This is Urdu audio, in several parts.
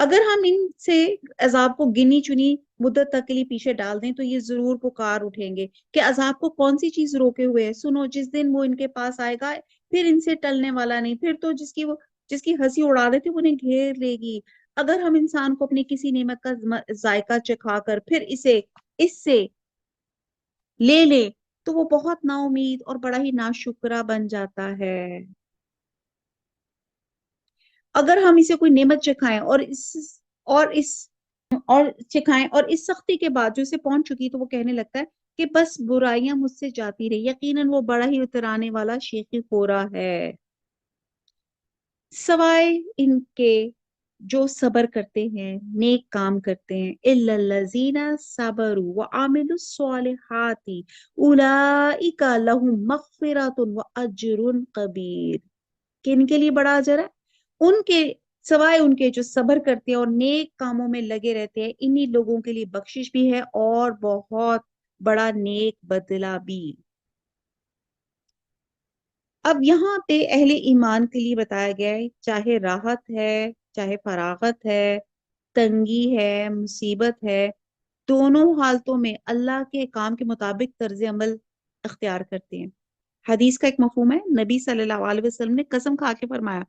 اگر ہم ان سے عذاب کو گنی چنی مدت تک کے لیے پیچھے ڈال دیں تو یہ ضرور پکار اٹھیں گے کہ عذاب کو کون سی چیز روکے ہوئے ہے، سنو جس دن وہ ان کے پاس آئے گا پھر ان سے ٹلنے والا نہیں، پھر تو جس کی ہنسی اڑا رہے تھے وہ انہیں گھیر لے گی۔ اگر ہم انسان کو اپنی کسی نعمت کا ذائقہ چکھا کر پھر اس سے لے لے تو وہ بہت نا امید اور بڑا ہی ناشکرا بن جاتا ہے۔ اگر ہم اسے کوئی نعمت چکھائیں اور اس چکھائیں اور اس سختی کے بعد جو اسے پہنچ چکی تو وہ کہنے لگتا ہے کہ بس برائیاں مجھ سے جاتی رہی، یقیناً وہ بڑا ہی اترانے والا شیخی خورا ہے۔ سوائے ان کے جو صبر کرتے ہیں، نیک کام کرتے ہیں، الا الذین صبروا وعملوا الصالحات اولئک لهم مغفرۃ واجر کبیر، کن کے لیے بڑا اجر ہے؟ ان کے سوائے ان کے جو صبر کرتے ہیں اور نیک کاموں میں لگے رہتے ہیں، انہی لوگوں کے لیے بخشش بھی ہے اور بہت بڑا نیک بدلہ بھی۔ اب یہاں پہ اہل ایمان کے لیے بتایا گیا ہے، چاہے راحت ہے، چاہے فراغت ہے، تنگی ہے، مصیبت ہے، دونوں حالتوں میں اللہ کے کام کے مطابق طرز عمل اختیار کرتے ہیں۔ حدیث کا ایک مفہوم ہے، نبی صلی اللہ علیہ وسلم نے قسم کھا کے فرمایا،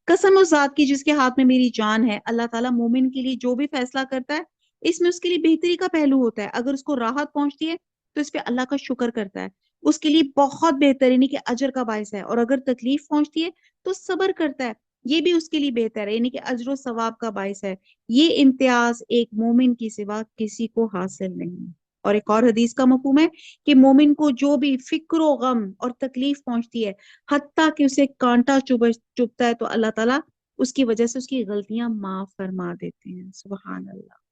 قسم اس ذات کی جس کے ہاتھ میں میری جان ہے، اللہ تعالیٰ مومن کے لیے جو بھی فیصلہ کرتا ہے اس میں اس کے لیے بہتری کا پہلو ہوتا ہے۔ اگر اس کو راحت پہنچتی ہے تو اس پہ اللہ کا شکر کرتا ہے، اس کے لیے بہت بہترینی کے اجر کا باعث ہے، اور اگر تکلیف پہنچتی ہے تو صبر کرتا ہے، یہ بھی اس کے لیے بہتر ہے، یعنی کہ اجر و ثواب کا باعث ہے۔ یہ امتیاز ایک مومن کی سوا کسی کو حاصل نہیں۔ اور ایک اور حدیث کا مفہوم ہے کہ مومن کو جو بھی فکر و غم اور تکلیف پہنچتی ہے، حتیٰ کہ اسے کانٹا چبھتا ہے، تو اللہ تعالیٰ اس کی وجہ سے اس کی غلطیاں معاف فرما دیتے ہیں۔ سبحان اللہ۔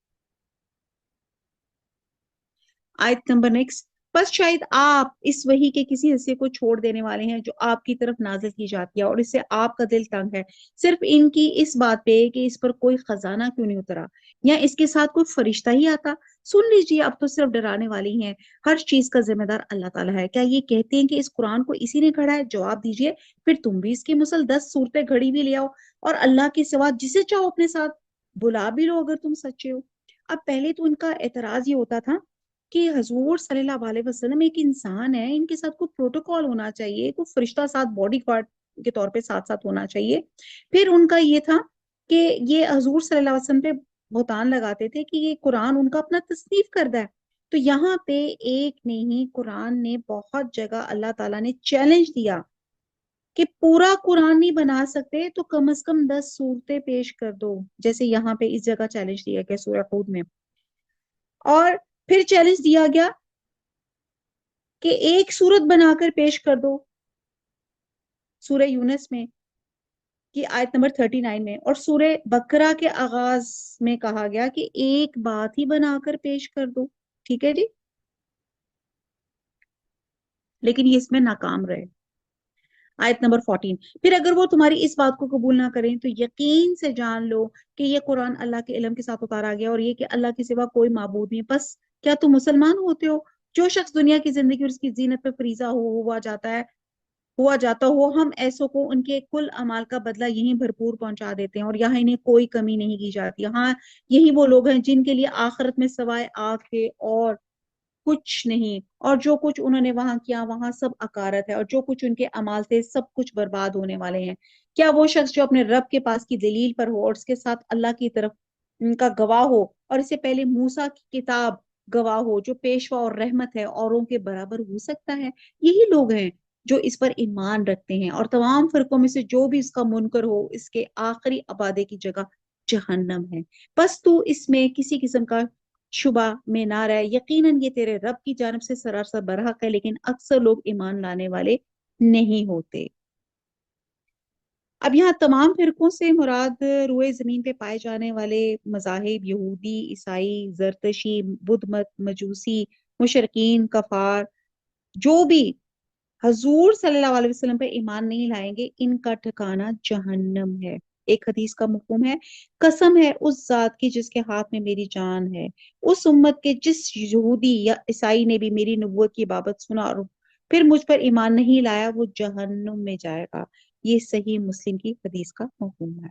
آیت نمبر نیکسٹ، بس شاید آپ اس وحی کے کسی حصے کو چھوڑ دینے والے ہیں جو آپ کی طرف نازل کی جاتی ہے اور اس سے آپ کا دل تنگ ہے، صرف ان کی اس بات پہ کہ اس پر کوئی خزانہ کیوں نہیں اترا یا اس کے ساتھ کوئی فرشتہ ہی آتا۔ سن لیجئے، اب تو صرف ڈرانے والی ہیں، ہر چیز کا ذمہ دار اللہ تعالیٰ ہے۔ کیا یہ کہتے ہیں کہ اس قرآن کو اسی نے گھڑا ہے؟ جواب دیجئے، پھر تم بھی اس کی مسل 10 صورتیں گھڑی بھی لے آؤ اور اللہ کے سوا جسے چاہو اپنے ساتھ بلا بھی لو اگر تم سچے ہو۔ اب پہلے تو ان کا اعتراض یہ ہوتا تھا کہ حضور صلی اللہ علیہ وسلم ایک انسان ہے، ان کے ساتھ کوئی پروٹوکول ہونا چاہیے، کوئی فرشتہ ساتھ باڈی گارڈ کے طور پہ ساتھ ساتھ ہونا چاہیے۔ پھر ان کا یہ تھا کہ یہ حضور صلی اللہ علیہ وسلم پہ بہتان لگاتے تھے کہ یہ قرآن ان کا اپنا تصنیف کردہ ہے۔ تو یہاں پہ ایک نہیں، قرآن نے بہت جگہ اللہ تعالیٰ نے چیلنج دیا کہ پورا قرآن نہیں بنا سکتے تو کم از کم 10 صورتیں پیش کر دو، جیسے یہاں پہ اس جگہ چیلنج دیا گیا سورہ ہود میں۔ اور پھر چیلنج دیا گیا کہ ایک سورت بنا کر پیش کر دو سورہ یونس میں کی آیت نمبر 39 میں، اور سورہ بقرہ کے آغاز میں کہا گیا کہ ایک بات ہی بنا کر پیش کر دو۔ ٹھیک ہے جی، لیکن یہ اس میں ناکام رہے۔ آیت نمبر 14، پھر اگر وہ تمہاری اس بات کو قبول نہ کریں تو یقین سے جان لو کہ یہ قرآن اللہ کے علم کے ساتھ اتارا گیا اور یہ کہ اللہ کے سوا کوئی معبود نہیں۔ بس کیا تم مسلمان ہوتے ہو؟ جو شخص دنیا کی زندگی اور اس کی زینت پہ فریضہ ہوا جاتا ہو، ہم ایسوں کو ان کے کل اعمال کا بدلہ یہیں بھرپور پہنچا دیتے ہیں اور یہاں انہیں کوئی کمی نہیں کی جاتی۔ ہاں، یہی وہ لوگ ہیں جن کے لیے آخرت میں سوائے آگ کے اور کچھ نہیں، اور جو کچھ انہوں نے وہاں کیا وہاں سب اکارت ہے، اور جو کچھ ان کے اعمال تھے سب کچھ برباد ہونے والے ہیں۔ کیا وہ شخص جو اپنے رب کے پاس کی دلیل پر ہو اور اس کے ساتھ اللہ کی طرف ان کا گواہ ہو اور اس سے پہلے موسیٰ کی کتاب گواہ ہو جو پیشوا اور رحمت ہے، اوروں کے برابر ہو سکتا ہے؟ یہی لوگ ہیں جو اس پر ایمان رکھتے ہیں، اور تمام فرقوں میں سے جو بھی اس کا منکر ہو اس کے آخری ابادے کی جگہ جہنم ہے۔ بس تو اس میں کسی قسم کا شبہ میں نہ رہے، یقیناً یہ تیرے رب کی جانب سے سراسر برحق ہے، لیکن اکثر لوگ ایمان لانے والے نہیں ہوتے۔ اب یہاں تمام فرقوں سے مراد روئے زمین پہ پائے جانے والے مذاہب، یہودی، عیسائی، زرتشی، بدھ مت، مجوسی، مشرقین، کفار، جو بھی حضور صلی اللہ علیہ وسلم پہ ایمان نہیں لائیں گے، ان کا ٹھکانہ جہنم ہے۔ ایک حدیث کا مفہوم ہے، قسم ہے اس ذات کی جس کے ہاتھ میں میری جان ہے، اس امت کے جس یہودی یا عیسائی نے بھی میری نبوت کی بابت سنا اور پھر مجھ پر ایمان نہیں لایا، وہ جہنم میں جائے گا۔ یہ صحیح مسلم کی حدیث کا مفہوم ہے۔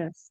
10।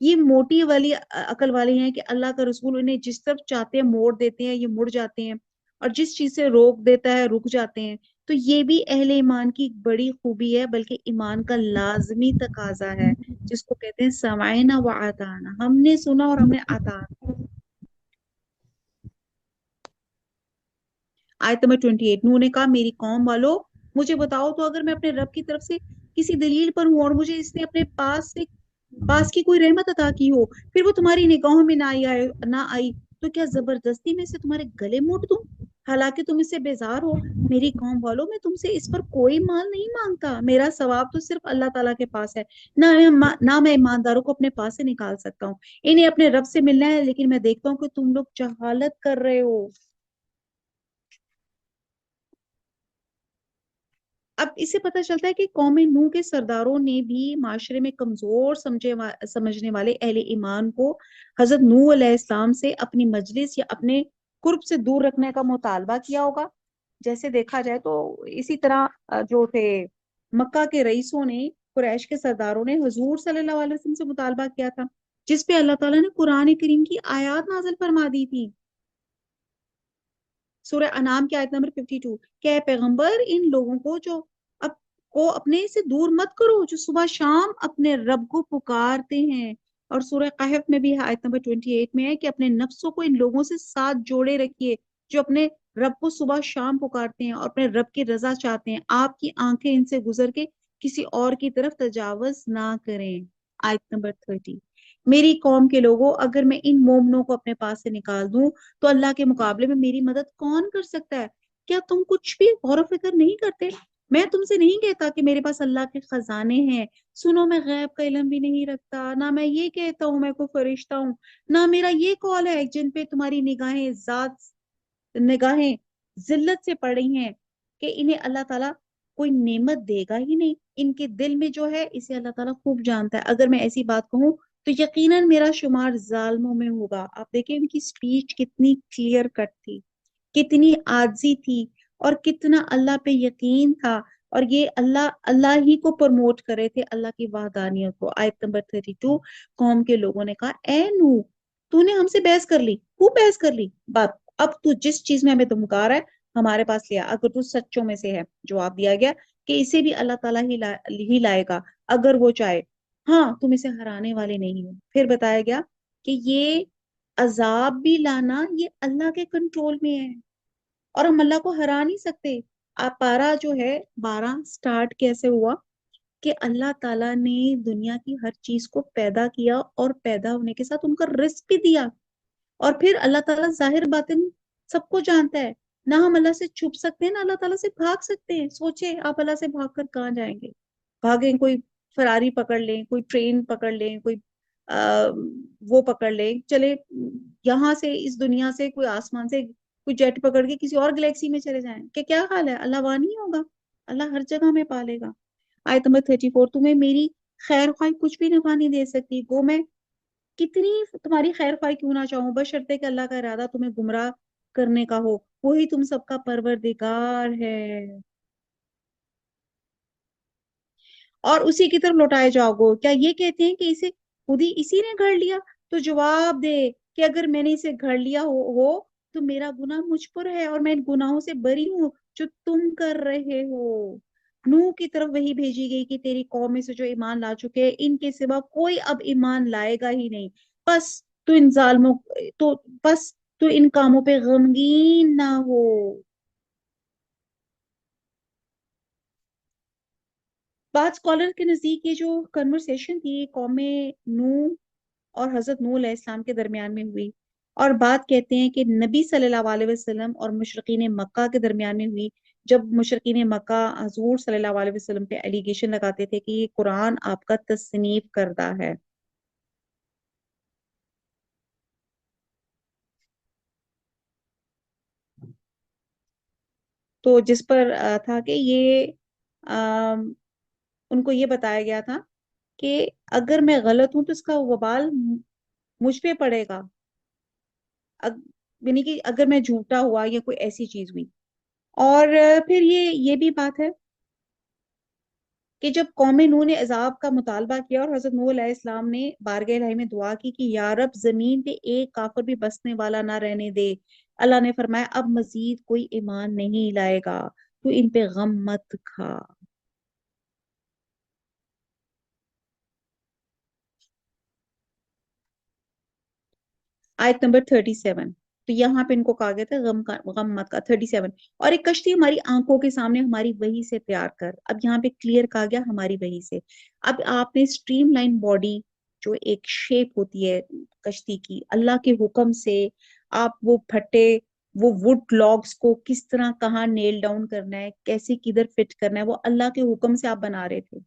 یہ موٹی والی عقل والے ہیں کہ اللہ کا رسول انہیں جس طرف چاہتے ہیں موڑ دیتے ہیں، یہ مڑ جاتے ہیں، اور جس چیز سے روک دیتا ہے رک جاتے ہیں۔ تو یہ بھی اہل ایمان کی ایک بڑی خوبی ہے، بلکہ ایمان کا لازمی تقاضا ہے، جس کو کہتے ہیں سمعنا و اطعنا، ہم نے سنا اور ہم نے اطاعت۔ آیت نمبر 28، نوح نے کہا میری قوم والو مجھے بتاؤ تو، اگر میں اپنے رب کی طرف سے کسی دلیل پر ہوں اور مجھے اس نے اپنے پاس کی کوئی رحمت عطا کی ہو، پھر وہ تمہاری نگاہوں میں نہ آئی تو کیا زبردستی میں سے تمہارے گلے موٹ دوں، حالانکہ تم اس سے بیزار ہو؟ میری قوم والو میں تم سے اس پر کوئی مال نہیں مانگتا، میرا ثواب تو صرف اللہ تعالیٰ کے پاس ہے، نہ میں ایمانداروں کو اپنے پاس سے نکال سکتا ہوں، انہیں اپنے رب سے ملنا ہے، لیکن میں دیکھتا ہوں کہ تم لوگ جہالت کر رہے ہو۔ اب اس سے پتہ چلتا ہے کہ قوم نوح کے سرداروں نے بھی معاشرے میں کمزور سمجھنے والے اہل ایمان کو حضرت نوح علیہ السلام سے اپنی مجلس یا اپنے قرب سے دور رکھنے کا مطالبہ کیا ہوگا۔ جیسے دیکھا جائے تو اسی طرح جو تھے مکہ کے رئیسوں نے، قریش کے سرداروں نے حضور صلی اللہ علیہ وسلم سے مطالبہ کیا تھا، جس پہ اللہ تعالیٰ نے قرآن کریم کی آیات نازل فرما دی تھی۔ سورہ انعام کی آیت نمبر 52، کہ اے پیغمبر ان لوگوں کو جو اب کو اپنے سے دور مت کرو، جو صبح شام اپنے رب کو پکارتے ہیں۔ اور سورہ قحف میں بھی آیت نمبر 28 میں ہے کہ اپنے نفسوں کو ان لوگوں سے ساتھ جوڑے رکھیے جو اپنے رب کو صبح شام پکارتے ہیں اور اپنے رب کی رضا چاہتے ہیں، آپ کی آنکھیں ان سے گزر کے کسی اور کی طرف تجاوز نہ کریں۔ آیت نمبر 30، میری قوم کے لوگوں اگر میں ان مومنوں کو اپنے پاس سے نکال دوں تو اللہ کے مقابلے میں میری مدد کون کر سکتا ہے؟ کیا تم کچھ بھی غور و فکر نہیں کرتے؟ میں تم سے نہیں کہتا کہ میرے پاس اللہ کے خزانے ہیں، سنو میں غیب کا علم بھی نہیں رکھتا، نہ میں یہ کہتا ہوں میں کوئی فرشتہ ہوں، نہ میرا یہ قول ہے جن پہ تمہاری نگاہیں ذلت سے پڑ رہی ہیں کہ انہیں اللہ تعالیٰ کوئی نعمت دے گا ہی نہیں، ان کے دل میں جو ہے اسے اللہ تعالیٰ خوب جانتا ہے، اگر میں ایسی بات کہوں تو یقیناً میرا شمار ظالموں میں ہوگا۔ آپ دیکھیں ان کی سپیچ کتنی کلیئر کٹ تھی، کتنی عاجزی تھی، اور کتنا اللہ پہ یقین تھا، اور یہ اللہ ہی کو پروموٹ کرے تھے، اللہ کی وحدانیت کو۔ آیت نمبر 32، قوم کے لوگوں نے کہا اے نوح تو نے ہم سے بحث کر لی، خوب بحث کر لی، بات اب تو جس چیز میں ہمیں دمکار ہے ہمارے پاس لیا، اگر تو سچوں میں سے ہے۔ جواب دیا گیا کہ اسے بھی اللہ تعالیٰ ہی لائے گا اگر وہ چاہے، ہاں تم اسے ہرانے والے نہیں ہو۔ پھر بتایا گیا کہ یہ عذاب بھی لانا یہ اللہ کے کنٹرول میں ہے، اور ہم اللہ کو ہرا نہیں سکتے۔ آپ پارا جو ہے 12 سٹارٹ کیسے ہوا کہ اللہ تعالیٰ نے دنیا کی ہر چیز کو پیدا کیا اور پیدا ہونے کے ساتھ ان کا رزق بھی دیا، اور پھر اللہ تعالیٰ ظاہر باطن سب کو جانتا ہے، نہ ہم اللہ سے چھپ سکتے ہیں نہ اللہ تعالیٰ سے بھاگ سکتے ہیں۔ سوچے آپ اللہ سے بھاگ کر کہاں جائیں گے؟ بھاگیں کوئی فراری پکڑ لیں، کوئی ٹرین پکڑ لیں، کوئی آ, وہ پکڑ لیں، چلے یہاں سے اس دنیا سے کوئی آسمان سے کوئی جیٹ پکڑ کے کسی اور گلیکسی میں چلے جائیں کہ کیا حال ہے؟ اللہ وہاں نہیں ہوگا، اللہ ہر جگہ میں پالے گا۔ آیت نمبر 34، تمہیں میری خیر خواہ کچھ بھی نفع نہیں دے سکتی، گو میں کتنی تمہاری خیر خواہ کیوں نہ چاہوں، بشرطے کہ اللہ کا ارادہ تمہیں گمراہ کرنے کا ہو، وہی تم سب کا پروردگار ہے اور اسی کی طرف لوٹائے جاؤ گو۔ کیا یہ کہتے ہیں کہ اسے خود ہی اسی نے گھڑ لیا؟ تو جواب دے کہ اگر میں نے اسے گھڑ لیا ہو تو میرا گناہ مجھ پر ہے اور میں ان گناہوں سے بری ہوں جو تم کر رہے ہو۔ نوح کی طرف وہی بھیجی گئی کہ تیری قوم میں سے جو ایمان لا چکے ہیں ان کے سوا کوئی اب ایمان لائے گا ہی نہیں، بس تو ان ظالموں تو بس تو ان کاموں پہ غمگین نہ ہو۔ بعض اسکالر کے نزدیک یہ جو کنورسیشن تھی قوم نوح اور حضرت نوح علیہ السلام کے درمیان میں ہوئی، اور بات کہتے ہیں کہ نبی صلی اللہ علیہ وسلم اور مشرقین مکہ کے درمیان میں ہوئی، جب مشرقین مکہ حضور صلی اللہ علیہ وسلم پہ ایلیگیشن لگاتے تھے کہ یہ قرآن آپ کا تصنیف کردہ ہے۔ تو جس پر تھا کہ یہ آم، ان کو یہ بتایا گیا تھا کہ اگر میں غلط ہوں تو اس کا وبال مجھ پہ پڑے گا، یعنی کہ اگر میں جھوٹا ہوا یا کوئی ایسی چیز ہوئی۔ اور پھر یہ بھی بات ہے کہ جب قوم نوح نے عذاب کا مطالبہ کیا اور حضرت نوح علیہ السلام نے بارگاہ الہی میں دعا کی کہ یا رب زمین پہ ایک کافر بھی بسنے والا نہ رہنے دے، اللہ نے فرمایا اب مزید کوئی ایمان نہیں لائے گا، تو ان پہ غم مت کھا۔ آیت نمبر 37، تو یہاں پہ ان کو کہا گیا تھا غم مت کا 37، اور ایک کشتی ہماری آنکھوں کے سامنے ہماری وحی سے تیار کر۔ اب یہاں پہ کلیئر کہا گیا ہماری وحی سے۔ اب آپ نے اسٹریم لائن باڈی جو ایک شیپ ہوتی ہے کشتی کی، اللہ کے حکم سے آپ وہ پھٹے، وہ وڈ لاگس کو کس طرح کہاں نیل ڈاؤن کرنا ہے، کیسے کدھر فٹ کرنا ہے، وہ اللہ کے حکم سے آپ بنا رہے تھے۔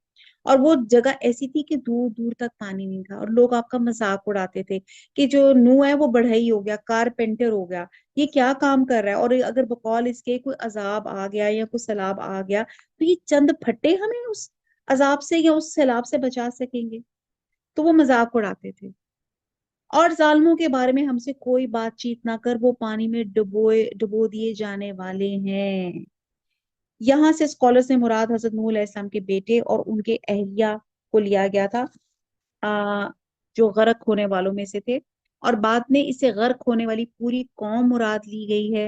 اور وہ جگہ ایسی تھی کہ دور دور تک پانی نہیں تھا، اور لوگ آپ کا مذاق اڑاتے تھے کہ جو نو ہے وہ بڑھئی ہو گیا، کارپینٹر ہو گیا، یہ کیا کام کر رہا ہے، اور اگر بقول اس کے کوئی عذاب آ گیا یا کوئی سیلاب آ گیا تو یہ چند پھٹے ہمیں اس عذاب سے یا اس سیلاب سے بچا سکیں گے؟ تو وہ مذاق اڑاتے تھے۔ اور ظالموں کے بارے میں ہم سے کوئی بات چیت نہ کر، وہ پانی میں ڈبو دیے جانے والے ہیں۔ یہاں سے اسکالرز نے مراد حضرت نوح علیہ السلام کے بیٹے اور ان کے اہلیہ کو لیا گیا تھا، جو غرق ہونے والوں میں سے تھے، اور بعد میں اسے غرق ہونے والی پوری قوم مراد لی گئی ہے۔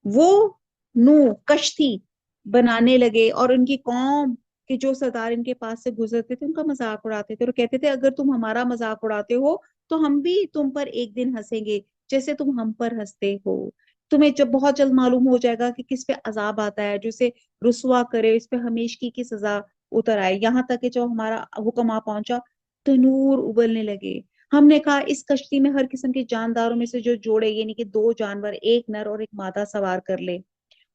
وہ نوح کشتی بنانے لگے اور ان کی قوم کے جو سردار ان کے پاس سے گزرتے تھے ان کا مذاق اڑاتے تھے، اور کہتے تھے اگر تم ہمارا مذاق اڑاتے ہو تو ہم بھی تم پر ایک دن ہنسیں گے جیسے تم ہم پر ہنستے ہو۔ تمہیں جب بہت جلد معلوم ہو جائے گا کہ کس پہ عذاب آتا ہے جو اسے رسوا کرے، اس پہ ہمیشگی کی سزا اتر آئے، یہاں تک کہ جب ہمارا حکم آ پہنچا تنور ابلنے لگے۔ ہم نے کہا اس کشتی میں ہر قسم کے جانداروں میں سے جو جوڑے، یعنی کہ دو جانور، ایک نر اور ایک مادہ سوار کر لے،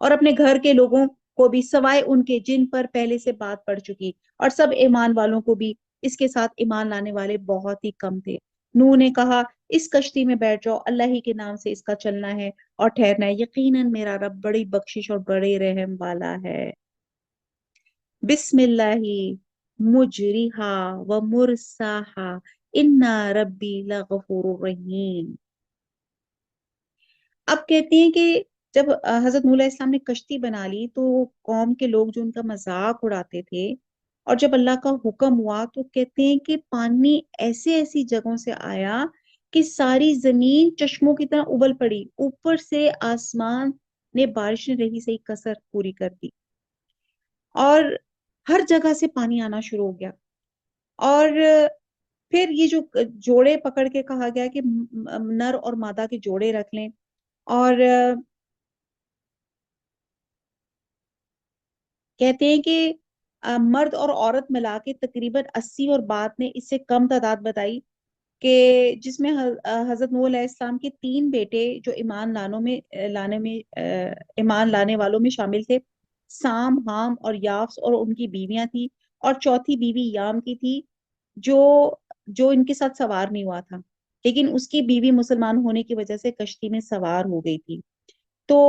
اور اپنے گھر کے لوگوں کو بھی سوائے ان کے جن پر پہلے سے بات پڑ چکی، اور سب ایمان والوں کو بھی، اس کے ساتھ ایمان لانے والے بہت ہی کم تھے۔ نوح نے کہا اس کشتی میں بیٹھ جاؤ، اللہ ہی کے نام سے اس کا چلنا ہے اور ٹھہرنا ہے، یقیناً میرا رب بڑی بخشش اور بڑے رحم والا ہے۔ بسم اللہ مجریہا و مرساہا ان ربی لغفور رحیم۔ اب کہتے ہیں کہ جب حضرت نوح علیہ السلام نے کشتی بنا لی تو قوم کے لوگ جو ان کا مذاق اڑاتے تھے، اور جب اللہ کا حکم ہوا تو کہتے ہیں کہ پانی ایسے ایسی جگہوں سے آیا کہ ساری زمین چشموں کی طرح ابل پڑی، اوپر سے آسمان نے بارش نے رہی صحیح کسر پوری کر دی، اور ہر جگہ سے پانی آنا شروع ہو گیا۔ اور پھر یہ جو جوڑے پکڑ کے کہا گیا کہ نر اور مادہ کے جوڑے رکھ لیں، اور کہتے ہیں کہ مرد اور عورت ملا کے تقریباً 80، اور بعد نے اس سے کم تعداد بتائی کہ جس میں حضرت نوح علیہ السلام کے 3 بیٹے جو ایمان لانے والوں میں شامل تھے، سام، حام اور یافس، اور ان کی بیویاں تھی، اور چوتھی بیوی یام کی تھی جو جو ان کے ساتھ سوار نہیں ہوا تھا، لیکن اس کی بیوی مسلمان ہونے کی وجہ سے کشتی میں سوار ہو گئی تھی۔ تو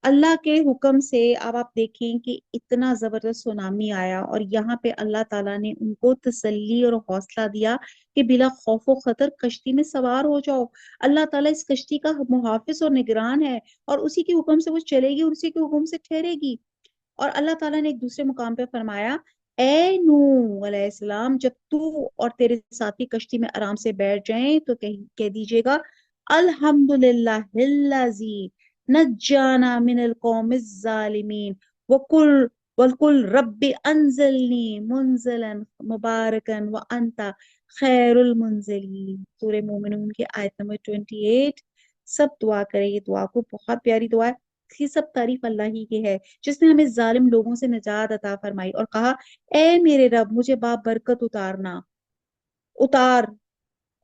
اللہ کے حکم سے اب آپ دیکھیں کہ اتنا زبردست سونامی آیا، اور یہاں پہ اللہ تعالیٰ نے ان کو تسلی اور حوصلہ دیا کہ بلا خوف و خطر کشتی میں سوار ہو جاؤ، اللہ تعالیٰ اس کشتی کا محافظ اور نگران ہے، اور اسی کے حکم سے وہ چلے گی اور اسی کے حکم سے ٹھہرے گی۔ اور اللہ تعالیٰ نے ایک دوسرے مقام پہ فرمایا اے نوح علیہ السلام جب تو اور تیرے ساتھی کشتی میں آرام سے بیٹھ جائیں تو کہہ دیجئے گا الحمدللہ الذی نجانا من القوم الظالمین وقل وقل رب انزلنی منزلا مبارکا وانت خیر المنزلین۔ سورہ مومنون کی آیت نمبر 28۔ سب دعا کرے، یہ دعا کو بہت پیاری دعا ہے، یہ سب تعریف اللہ ہی کی ہے جس نے ہمیں ظالم لوگوں سے نجات عطا فرمائی، اور کہا اے میرے رب مجھے برکت اتار،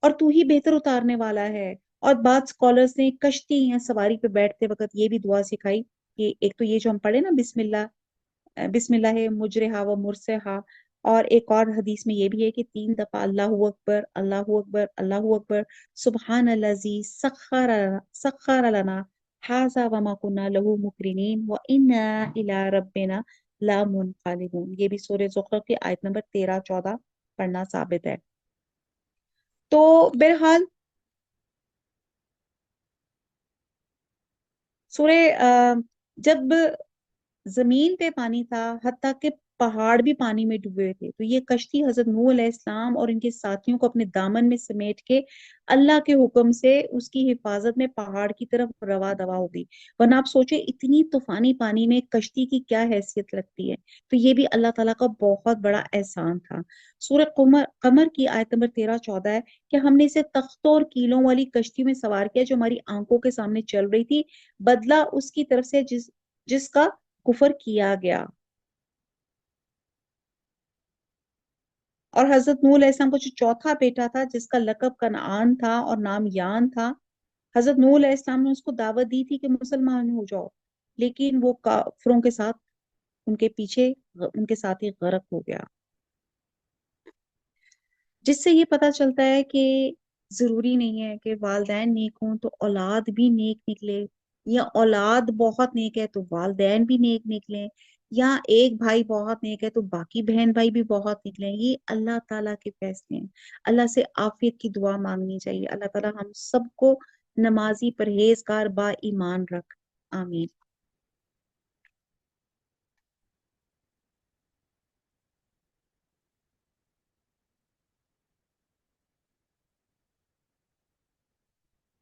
اور تو ہی بہتر اتارنے والا ہے۔ اور بعض اسکالرز نے کشتی یا سواری پہ بیٹھتے وقت یہ بھی دعا سکھائی کہ ایک تو یہ جو ہم پڑھے نا بسم اللہ مجرہا و مرسہا، اور ایک اور حدیث میں یہ بھی ہے کہ 3 دفعہ اللہ اکبر اللہ اکبر اللہ اکبر، سبحان الذی سخر لنا ھذا وما كنا له مقرنین وانا الی ربنا لمنقلبون۔ یہ بھی سورہ زخرف کی آیت نمبر 13-14 پڑھنا ثابت ہے۔ تو بہرحال سورہ جب زمین پہ پانی تھا، حتیٰ کہ پہاڑ بھی پانی میں ڈوبے ہوئے تھے، تو یہ کشتی حضرت نوح علیہ السلام اور ان کے ساتھیوں کو اپنے دامن میں سمیٹ کے اللہ کے حکم سے اس کی حفاظت میں پہاڑ کی طرف روا دوا ہو گئی۔ ورنہ آپ سوچیں اتنی طوفانی پانی میں کشتی کی کیا حیثیت لگتی ہے، تو یہ بھی اللہ تعالیٰ کا بہت بڑا احسان تھا۔ سورہ قمر کی آیت نمبر 13-14 ہے کہ ہم نے اسے تختوں اور کیلوں والی کشتی میں سوار کیا جو ہماری آنکھوں کے سامنے چل رہی تھی، بدلہ اس کی طرف سے جس کا کفر کیا گیا۔ اور حضرت نوح علیہ السلام کو جو چوتھا بیٹا تھا جس کا لقب کنعان تھا اور نام یان تھا، حضرت نوح علیہ السلام نے اس کو دعوت دی تھی کہ مسلمان ہو جاؤ، لیکن وہ کافروں کے ساتھ ان کے پیچھے ان کے ساتھ ہی غرق ہو گیا۔ جس سے یہ پتا چلتا ہے کہ ضروری نہیں ہے کہ والدین نیک ہوں تو اولاد بھی نیک نکلے، یا اولاد بہت نیک ہے تو والدین بھی نیک نکلیں، یا ایک بھائی بہت نیک ہے تو باقی بہن بھائی بھی بہت نکلیں۔ یہ اللہ تعالیٰ کے فیصلے ہیں۔ اللہ سے عافیت کی دعا مانگنی چاہیے۔ اللہ تعالیٰ ہم سب کو نمازی پرہیزگار با ایمان رکھ، آمین۔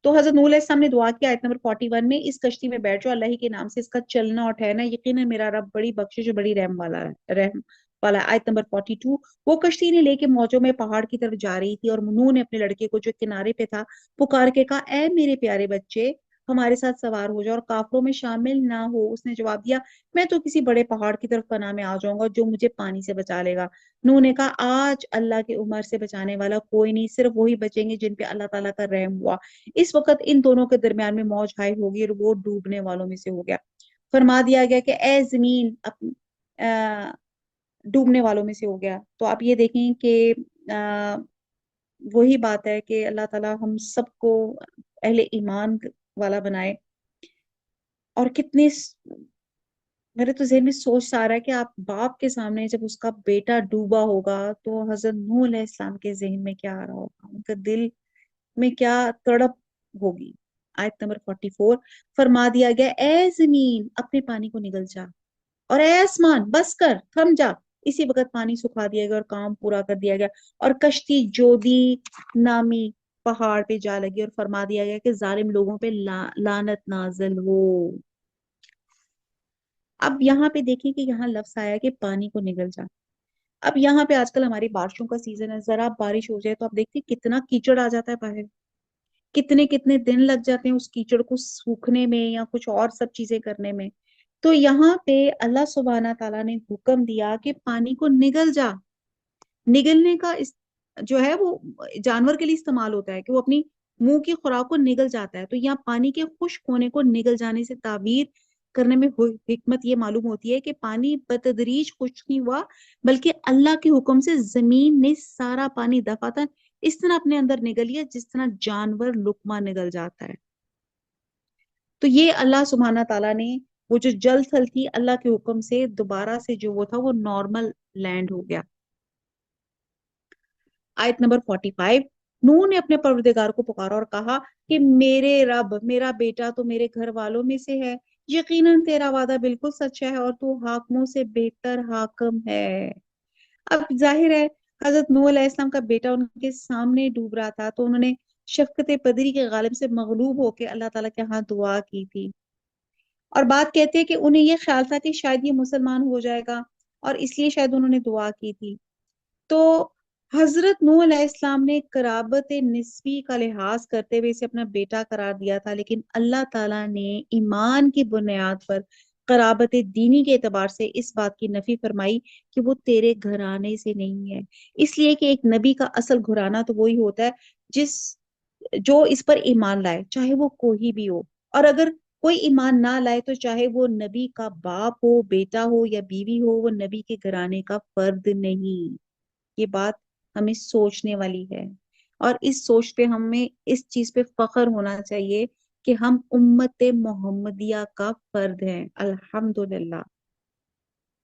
تو حضرت نوح علیہ السلام نے دعا کی آیت نمبر 41 میں، اس کشتی میں بیٹھ جاؤ، اللہ ہی کے نام سے اس کا چلنا اور ٹھہرنا، یقیناً میرا رب بڑی بخشش اور بڑی رحم والا ہے۔ آیت نمبر 42، وہ کشتی نے لے کے موجوں میں پہاڑ کی طرف جا رہی تھی، اور نوح نے اپنے لڑکے کو جو کنارے پہ تھا پکار کے کہا، اے میرے پیارے بچے ہمارے ساتھ سوار ہو جاؤ اور کافروں میں شامل نہ ہو۔ اس نے جواب دیا، میں تو کسی بڑے پہاڑ کی طرف پناہ میں آ جاؤں گا جو مجھے پانی سے بچا لے گا۔ نوح نے کہا، آج اللہ کے عمر سے بچانے والا کوئی نہیں، صرف وہی بچیں گے جن پہ اللہ تعالیٰ کا رحم ہوا۔ اس وقت ان دونوں کے درمیان میں موج ہائی ہوگی اور وہ ڈوبنے والوں میں سے ہو گیا۔ فرما دیا گیا کہ اے زمین ڈوبنے والوں میں سے ہو گیا۔ تو آپ یہ دیکھیں کہ آ، وہی بات ہے کہ اللہ تعالیٰ ہم سب کو اہل ایمان والا بنائے۔ اور میرے تو ذہن میں سوچ سا آ رہا ہے کہ آپ باپ کے سامنے جب اس کا بیٹا ڈوبا ہوگا تو حضرت نوح علیہ السلام کے ذہن میں کیا آ رہا ہوگا، ان کا دل میں کیا تڑپ ہوگی۔ آیت نمبر 44، فرما دیا گیا، اے زمین اپنے پانی کو نگل جا، اور اے آسمان بس کر تھم جا۔ اسی وقت پانی سکھا دیا گیا اور کام پورا کر دیا گیا، اور کشتی جودی نامی پہاڑ پہ جا لگی، اور فرما دیا گیا کہ ظالم لوگوں پہ لعنت نازل ہو۔ اب یہاں پہ دیکھیں کہ یہاں لفظ آیا کہ پانی کو نگل جا۔ اب یہاں پہ آج کل ہماری بارشوں کا سیزن ہے، ذرا بارش ہو جائے تو آپ دیکھتے ہیں کتنا کیچڑ آ جاتا ہے باہر، کتنے کتنے دن لگ جاتے ہیں اس کیچڑ کو سوکھنے میں یا کچھ اور سب چیزیں کرنے میں۔ تو یہاں پہ اللہ سبحانہ تعالیٰ نے حکم دیا کہ پانی کو نگل جا۔ نگلنے کا جو ہے وہ جانور کے لیے استعمال ہوتا ہے کہ وہ اپنی منہ کی خوراک کو نگل جاتا ہے، تو یہاں پانی کے خشک ہونے کو نگل جانے سے تعبیر کرنے میں حکمت یہ معلوم ہوتی ہے کہ پانی بتدریج خشک نہیں ہوا، بلکہ اللہ کے حکم سے زمین نے سارا پانی دفعتاً اس طرح اپنے اندر نگل لیا جس طرح جانور لقمہ نگل جاتا ہے۔ تو یہ اللہ سبحانہ تعالیٰ نے وہ جو جل تھل تھی اللہ کے حکم سے دوبارہ سے جو وہ تھا وہ نارمل لینڈ ہو گیا۔ آیت نمبر 45، نوح نے اپنے پروردگار کو پکارا اور کہا کہ میرے رب، میرا بیٹا تو میرے گھر والوں میں سے ہے، یقیناً تیرا وعدہ بالکل سچا ہے اور تو حاکموں سے بہتر حاکم ہے۔ اب ظاہر ہے حضرت نوح علیہ السلام کا بیٹا ان کے سامنے ڈوب رہا تھا، تو انہوں نے شفقت پدری کے غالب سے مغلوب ہو کے اللہ تعالیٰ کے ہاں دعا کی تھی۔ اور بات کہتے ہیں کہ انہیں یہ خیال تھا کہ شاید یہ مسلمان ہو جائے گا، اور اس لیے شاید انہوں نے دعا کی تھی۔ تو حضرت نوح علیہ السلام نے قرابت نسبی کا لحاظ کرتے ہوئے اسے اپنا بیٹا قرار دیا تھا، لیکن اللہ تعالیٰ نے ایمان کی بنیاد پر قرابت دینی کے اعتبار سے اس بات کی نفی فرمائی کہ وہ تیرے گھرانے سے نہیں ہے، اس لیے کہ ایک نبی کا اصل گھرانہ تو وہی ہوتا ہے جس جو اس پر ایمان لائے، چاہے وہ کوئی بھی ہو۔ اور اگر کوئی ایمان نہ لائے تو چاہے وہ نبی کا باپ ہو، بیٹا ہو یا بیوی ہو، وہ نبی کے گھرانے کا فرد نہیں۔ یہ بات ہمیں سوچنے والی ہے، اور اس سوچ پہ ہمیں اس چیز پہ فخر ہونا چاہیے کہ ہم امت محمدیہ کا فرد ہیں۔ الحمدللہ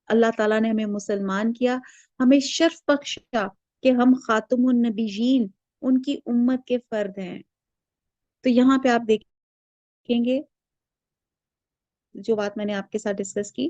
اللہ تعالیٰ نے ہمیں مسلمان کیا، ہمیں شرف بخشا کہ ہم خاتم النبیین ان کی امت کے فرد ہیں۔ تو یہاں پہ آپ دیکھیں گے جو بات میں نے آپ کے ساتھ ڈسکس کی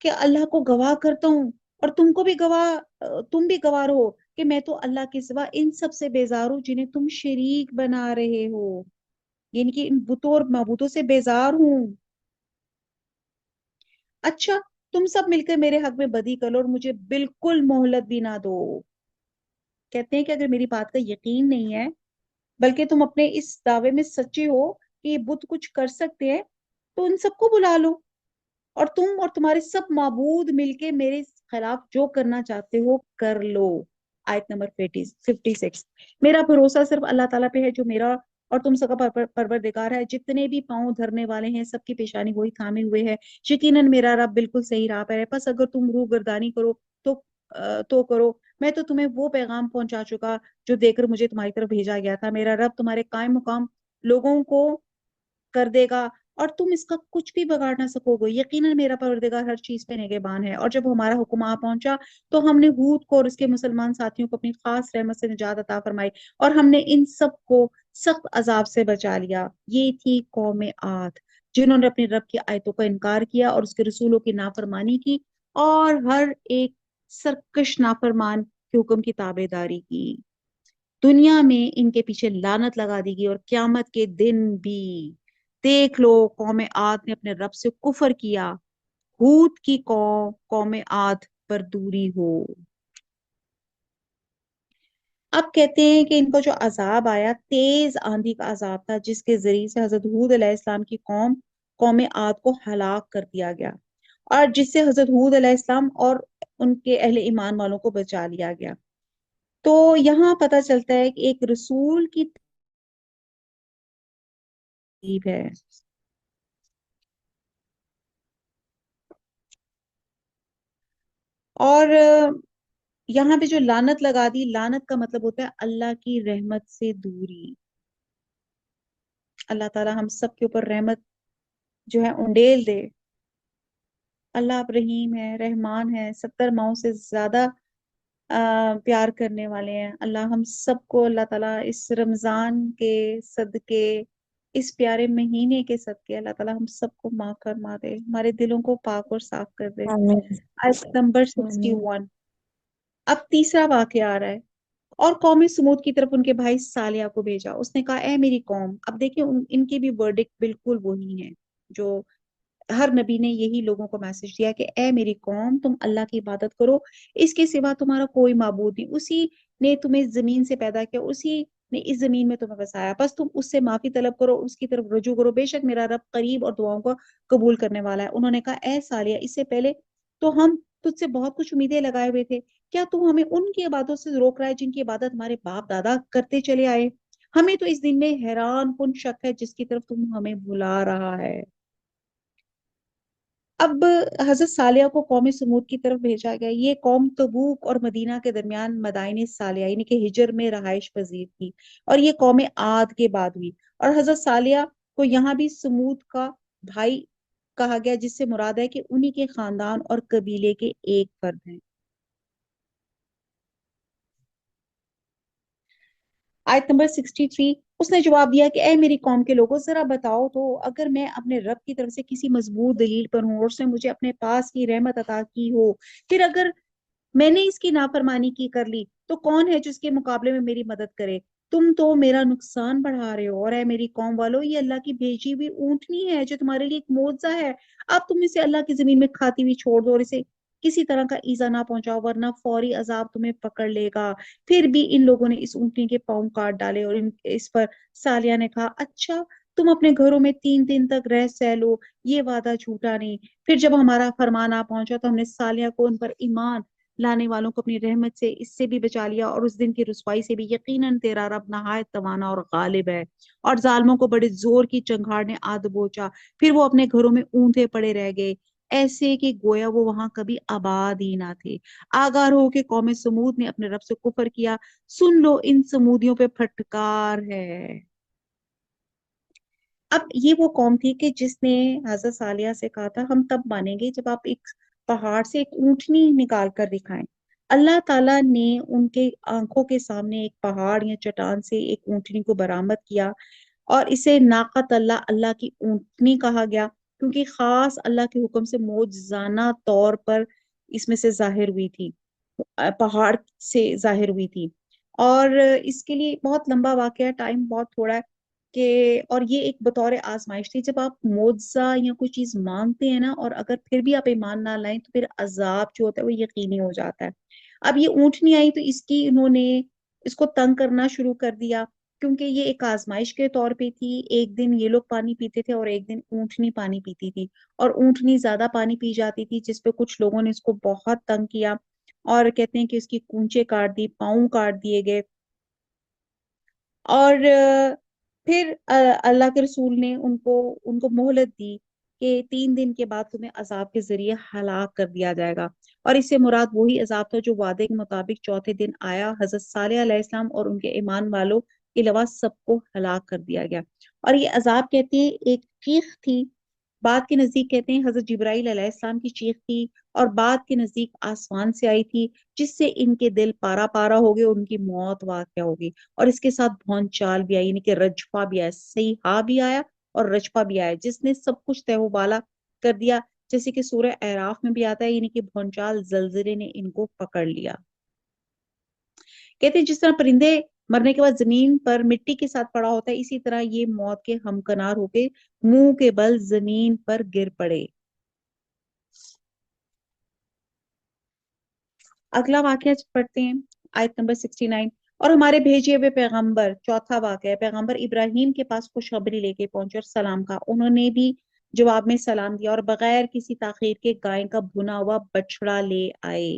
کہ اللہ کو گواہ کرتا ہوں اور تم کو بھی گواہ، تم بھی گواہ رہو کہ میں تو اللہ کے سوا ان سب سے بیزار ہوں جنہیں تم شریک بنا رہے ہو، یعنی کہ ان بتوں اور معبودوں سے بیزار ہوں۔ اچھا، تم سب مل کر میرے حق میں بدی کرو اور مجھے بالکل مہلت بھی نہ دو۔ کہتے ہیں کہ اگر میری بات کا یقین نہیں ہے بلکہ تم اپنے اس دعوے میں سچے ہو کہ یہ بت کچھ کر سکتے ہیں تو ان سب کو بلا لو اور تم اور تمہارے سب معبود مل کے میرے خلاف جو کرنا چاہتے ہو کر لو۔ آیت نمبر 56۔ میرا بھروسہ صرف اللہ تعالیٰ پہ ہے جو میرا اور تم سب کا پروردگار ہے، جتنے بھی پاؤں دھرنے والے ہیں سب کی پیشانی وہی تھامے ہوئے ہے، یقیناً میرا رب بالکل صحیح راہ پر ہے۔ پس اگر تم روح گردانی کرو تو کرو، میں تو تمہیں وہ پیغام پہنچا چکا جو دے کر مجھے تمہاری طرف بھیجا گیا تھا۔ میرا رب تمہارے قائم مقام لوگوں کو کر دے گا اور تم اس کا کچھ بھی بگاڑ نہ سکو گے، یقیناً میرا پروردگار ہر چیز پہ نگہبان ہے۔ اور جب ہمارا حکم آ پہنچا تو ہم نے ہود کو اور اس کے مسلمان ساتھیوں کو اپنی خاص رحمت سے نجات عطا فرمائی اور ہم نے ان سب کو سخت عذاب سے بچا لیا۔ یہ تھی قوم عاد جنہوں نے اپنے رب کی آیتوں کا انکار کیا اور اس کے رسولوں کی نافرمانی کی اور ہر ایک سرکش نافرمان کے حکم کی تابع داری کی۔ دنیا میں ان کے پیچھے لعنت لگا دی گئی اور قیامت کے دن بھی۔ دیکھ لو قوم عاد نے اپنے رب سے کفر کیا، ہود کی قوم عاد پر دوری ہو۔ اب کہتے ہیں کہ ان کو جو عذاب آیا تیز آندھی کا عذاب تھا جس کے ذریعے سے حضرت ہود علیہ السلام کی قوم عاد کو ہلاک کر دیا گیا اور جس سے حضرت ہود علیہ السلام اور ان کے اہل ایمان والوں کو بچا لیا گیا۔ تو یہاں پتہ چلتا ہے کہ ایک رسول کی ترتیب ہے۔ اور یہاں پہ جو لعنت لگا دی، لعنت کا مطلب ہوتا ہے اللہ کی رحمت سے دوری۔ اللہ تعالی ہم سب کے اوپر رحمت جو ہے انڈیل دے۔ اللہ اب رحیم ہے، رحمان ہے، 70 ماؤں سے زیادہ پیار کرنے والے ہیں۔ اللہ ہم سب کو اللہ تعالیٰ اس رمضان کے صدقے، اس پیارے مہینے کے صدقے اللہ تعالیٰ ہم سب کو معاف فرما دے، ہمارے دلوں کو پاک اور صاف کر دے۔ آمین آیت نمبر آمین 61۔ اب تیسرا واقعہ آ رہا ہے۔ اور قوم سمود کی طرف ان کے بھائی صالح کو بھیجا، اس نے کہا اے میری قوم۔ اب دیکھیں ان کی بھی ورڈکٹ بالکل وہی ہے جو ہر نبی نے یہی لوگوں کو میسج دیا کہ اے میری قوم تم اللہ کی عبادت کرو، اس کے سوا تمہارا کوئی معبود نہیں، اسی نے تمہیں زمین سے پیدا کیا، اسی نے اس زمین میں تمہیں بسایا، بس تم اس سے معافی طلب کرو، اس کی طرف رجوع کرو، بے شک میرا رب قریب اور دعاؤں کو قبول کرنے والا ہے۔ انہوں نے کہا اے صالح، اس سے پہلے تو ہم تجھ سے بہت کچھ امیدیں لگائے ہوئے تھے، کیا تو ہمیں ان کی عبادت سے روک رہا ہے جن کی عبادت ہمارے باپ دادا کرتے چلے آئے؟ ہمیں تو اس دن میں حیران کن شک ہے جس کی طرف تم ہمیں بلا رہا ہے۔ اب حضرت صالحہ کو قوم سمود کی طرف بھیجا گیا۔ یہ قوم تبوک اور مدینہ کے درمیان مدائن صالحہ یعنی کہ ہجر میں رہائش پذیر تھی اور یہ قوم عاد کے بعد ہوئی، اور حضرت صالحہ کو یہاں بھی سمود کا بھائی کہا گیا جس سے مراد ہے کہ انہی کے خاندان اور قبیلے کے ایک فرد ہیں۔ آیت نمبر 63۔ اس نے جواب دیا کہ اے میری قوم کے لوگوں ذرا بتاؤ تو، اگر میں اپنے رب کی طرف سے کسی مضبوط دلیل پر ہوں اور اس نے مجھے اپنے پاس کی رحمت عطا کی ہو، پھر اگر میں نے اس کی نافرمانی کی کر لی تو کون ہے جو اس کے مقابلے میں میری مدد کرے؟ تم تو میرا نقصان بڑھا رہے ہو۔ اور اے میری قوم والو، یہ اللہ کی بھیجی ہوئی اونٹنی ہے جو تمہارے لیے ایک معجزہ ہے، اب تم اسے اللہ کی زمین میں کھاتی ہوئی چھوڑ دو اور اسے کسی طرح کا ایذا نہ پہنچاؤ ورنہ فوری عذاب تمہیں پکڑ لے گا۔ پھر بھی ان لوگوں نے اس اونٹنی کے پاؤں کاٹ ڈالے اور اس پر صالحہ نے کہا اچھا تم اپنے گھروں میں 3 دن تک رہ سہ لو، یہ وعدہ جھوٹا نہیں۔ پھر جب ہمارا فرمان آ پہنچا تو ہم نے صالحہ کو ان پر ایمان لانے والوں کو اپنی رحمت سے اس سے بھی بچا لیا اور اس دن کی رسوائی سے بھی، یقیناً تیرا رب نہایت توانا اور غالب ہے۔ اور ظالموں کو بڑے زور کی چنگھاڑ نے آ دبوچا، پھر وہ اپنے گھروں میں اونھے پڑے رہ گئے، ایسے کہ گویا وہ وہاں کبھی آباد ہی نہ تھے۔ آگاہ رہو کہ قوم سمود نے اپنے رب سے کفر کیا، سن لو ان سمودیوں پہ پھٹکار ہے۔ اب یہ وہ قوم تھی کہ جس نے حضرت صالحہ سے کہا تھا ہم تب مانیں گے جب آپ ایک پہاڑ سے ایک اونٹنی نکال کر دکھائیں۔ اللہ تعالیٰ نے ان کے آنکھوں کے سامنے ایک پہاڑ یا چٹان سے ایک اونٹنی کو برآمد کیا اور اسے ناقت اللہ، اللہ کی اونٹنی کہا گیا، کیونکہ خاص اللہ کے حکم سے معجزانہ طور پر اس میں سے ظاہر ہوئی تھی، پہاڑ سے ظاہر ہوئی تھی۔ اور اس کے لیے بہت لمبا واقعہ ہے، ٹائم بہت تھوڑا ہے کہ، اور یہ ایک بطور آزمائش تھی، جب آپ معجزہ یا کوئی چیز مانگتے ہیں نا اور اگر پھر بھی آپ ایمان نہ لائیں تو پھر عذاب جو ہوتا ہے وہ یقینی ہو جاتا ہے۔ اب یہ اونٹنی آئی تو اس کی انہوں نے اس کو تنگ کرنا شروع کر دیا، کیونکہ یہ ایک آزمائش کے طور پہ تھی۔ ایک دن یہ لوگ پانی پیتے تھے اور ایک دن اونٹنی پانی پیتی تھی، اور اونٹنی زیادہ پانی پی جاتی تھی، جس پہ کچھ لوگوں نے اس کو بہت تنگ کیا، اور کہتے ہیں کہ اس کی کونچے کاٹ دی، پاؤں کاٹ دیے گئے۔ اور پھر اللہ کے رسول نے ان کو مہلت دی کہ 3 دن کے بعد تمہیں عذاب کے ذریعے ہلاک کر دیا جائے گا۔ اور اس سے مراد وہی عذاب تھا جو وعدے کے مطابق چوتھے دن آیا۔ حضرت صالح علیہ السلام اور ان کے ایمان والوں کے علاوہ سب کو ہلاک کر دیا گیا۔ اور یہ عذاب کہتے ہیں ایک چیخ تھی، بعد کے نزدیک کہتے ہیں حضرت جبرائیل علیہ السلام کی چیخ تھی، اور بعد کے نزدیک آسمان سے آئی تھی، جس سے ان کے دل پارا پارا ہو گئے اور ان کی موت واقع ہوگی۔ اور اس کے ساتھ بھون چال بھی آئی، یعنی کہ رجفہ بھی آیا، سیحا بھی آیا اور رجفہ بھی آیا، جس نے سب کچھ تہو بالا کر دیا، جیسے کہ سورہ اعراف میں بھی آتا ہے، یعنی کہ بھونچال زلزلے نے ان کو پکڑ لیا۔ کہتے ہیں جس طرح پرندے مرنے کے بعد زمین پر مٹی کے ساتھ پڑا ہوتا ہے، اسی طرح یہ موت کے ہمکنار ہو کے منہ کے بل زمین پر گر پڑے۔ اگلا واقعہ پڑھتے ہیں، آیت نمبر 69۔ اور ہمارے بھیجے ہوئے پیغمبر، چوتھا واقعہ ہے، پیغمبر ابراہیم کے پاس خوشخبری لے کے پہنچے اور سلام کہا، انہوں نے بھی جواب میں سلام دیا، اور بغیر کسی تاخیر کے گائے کا بھنا ہوا بچڑا لے آئے۔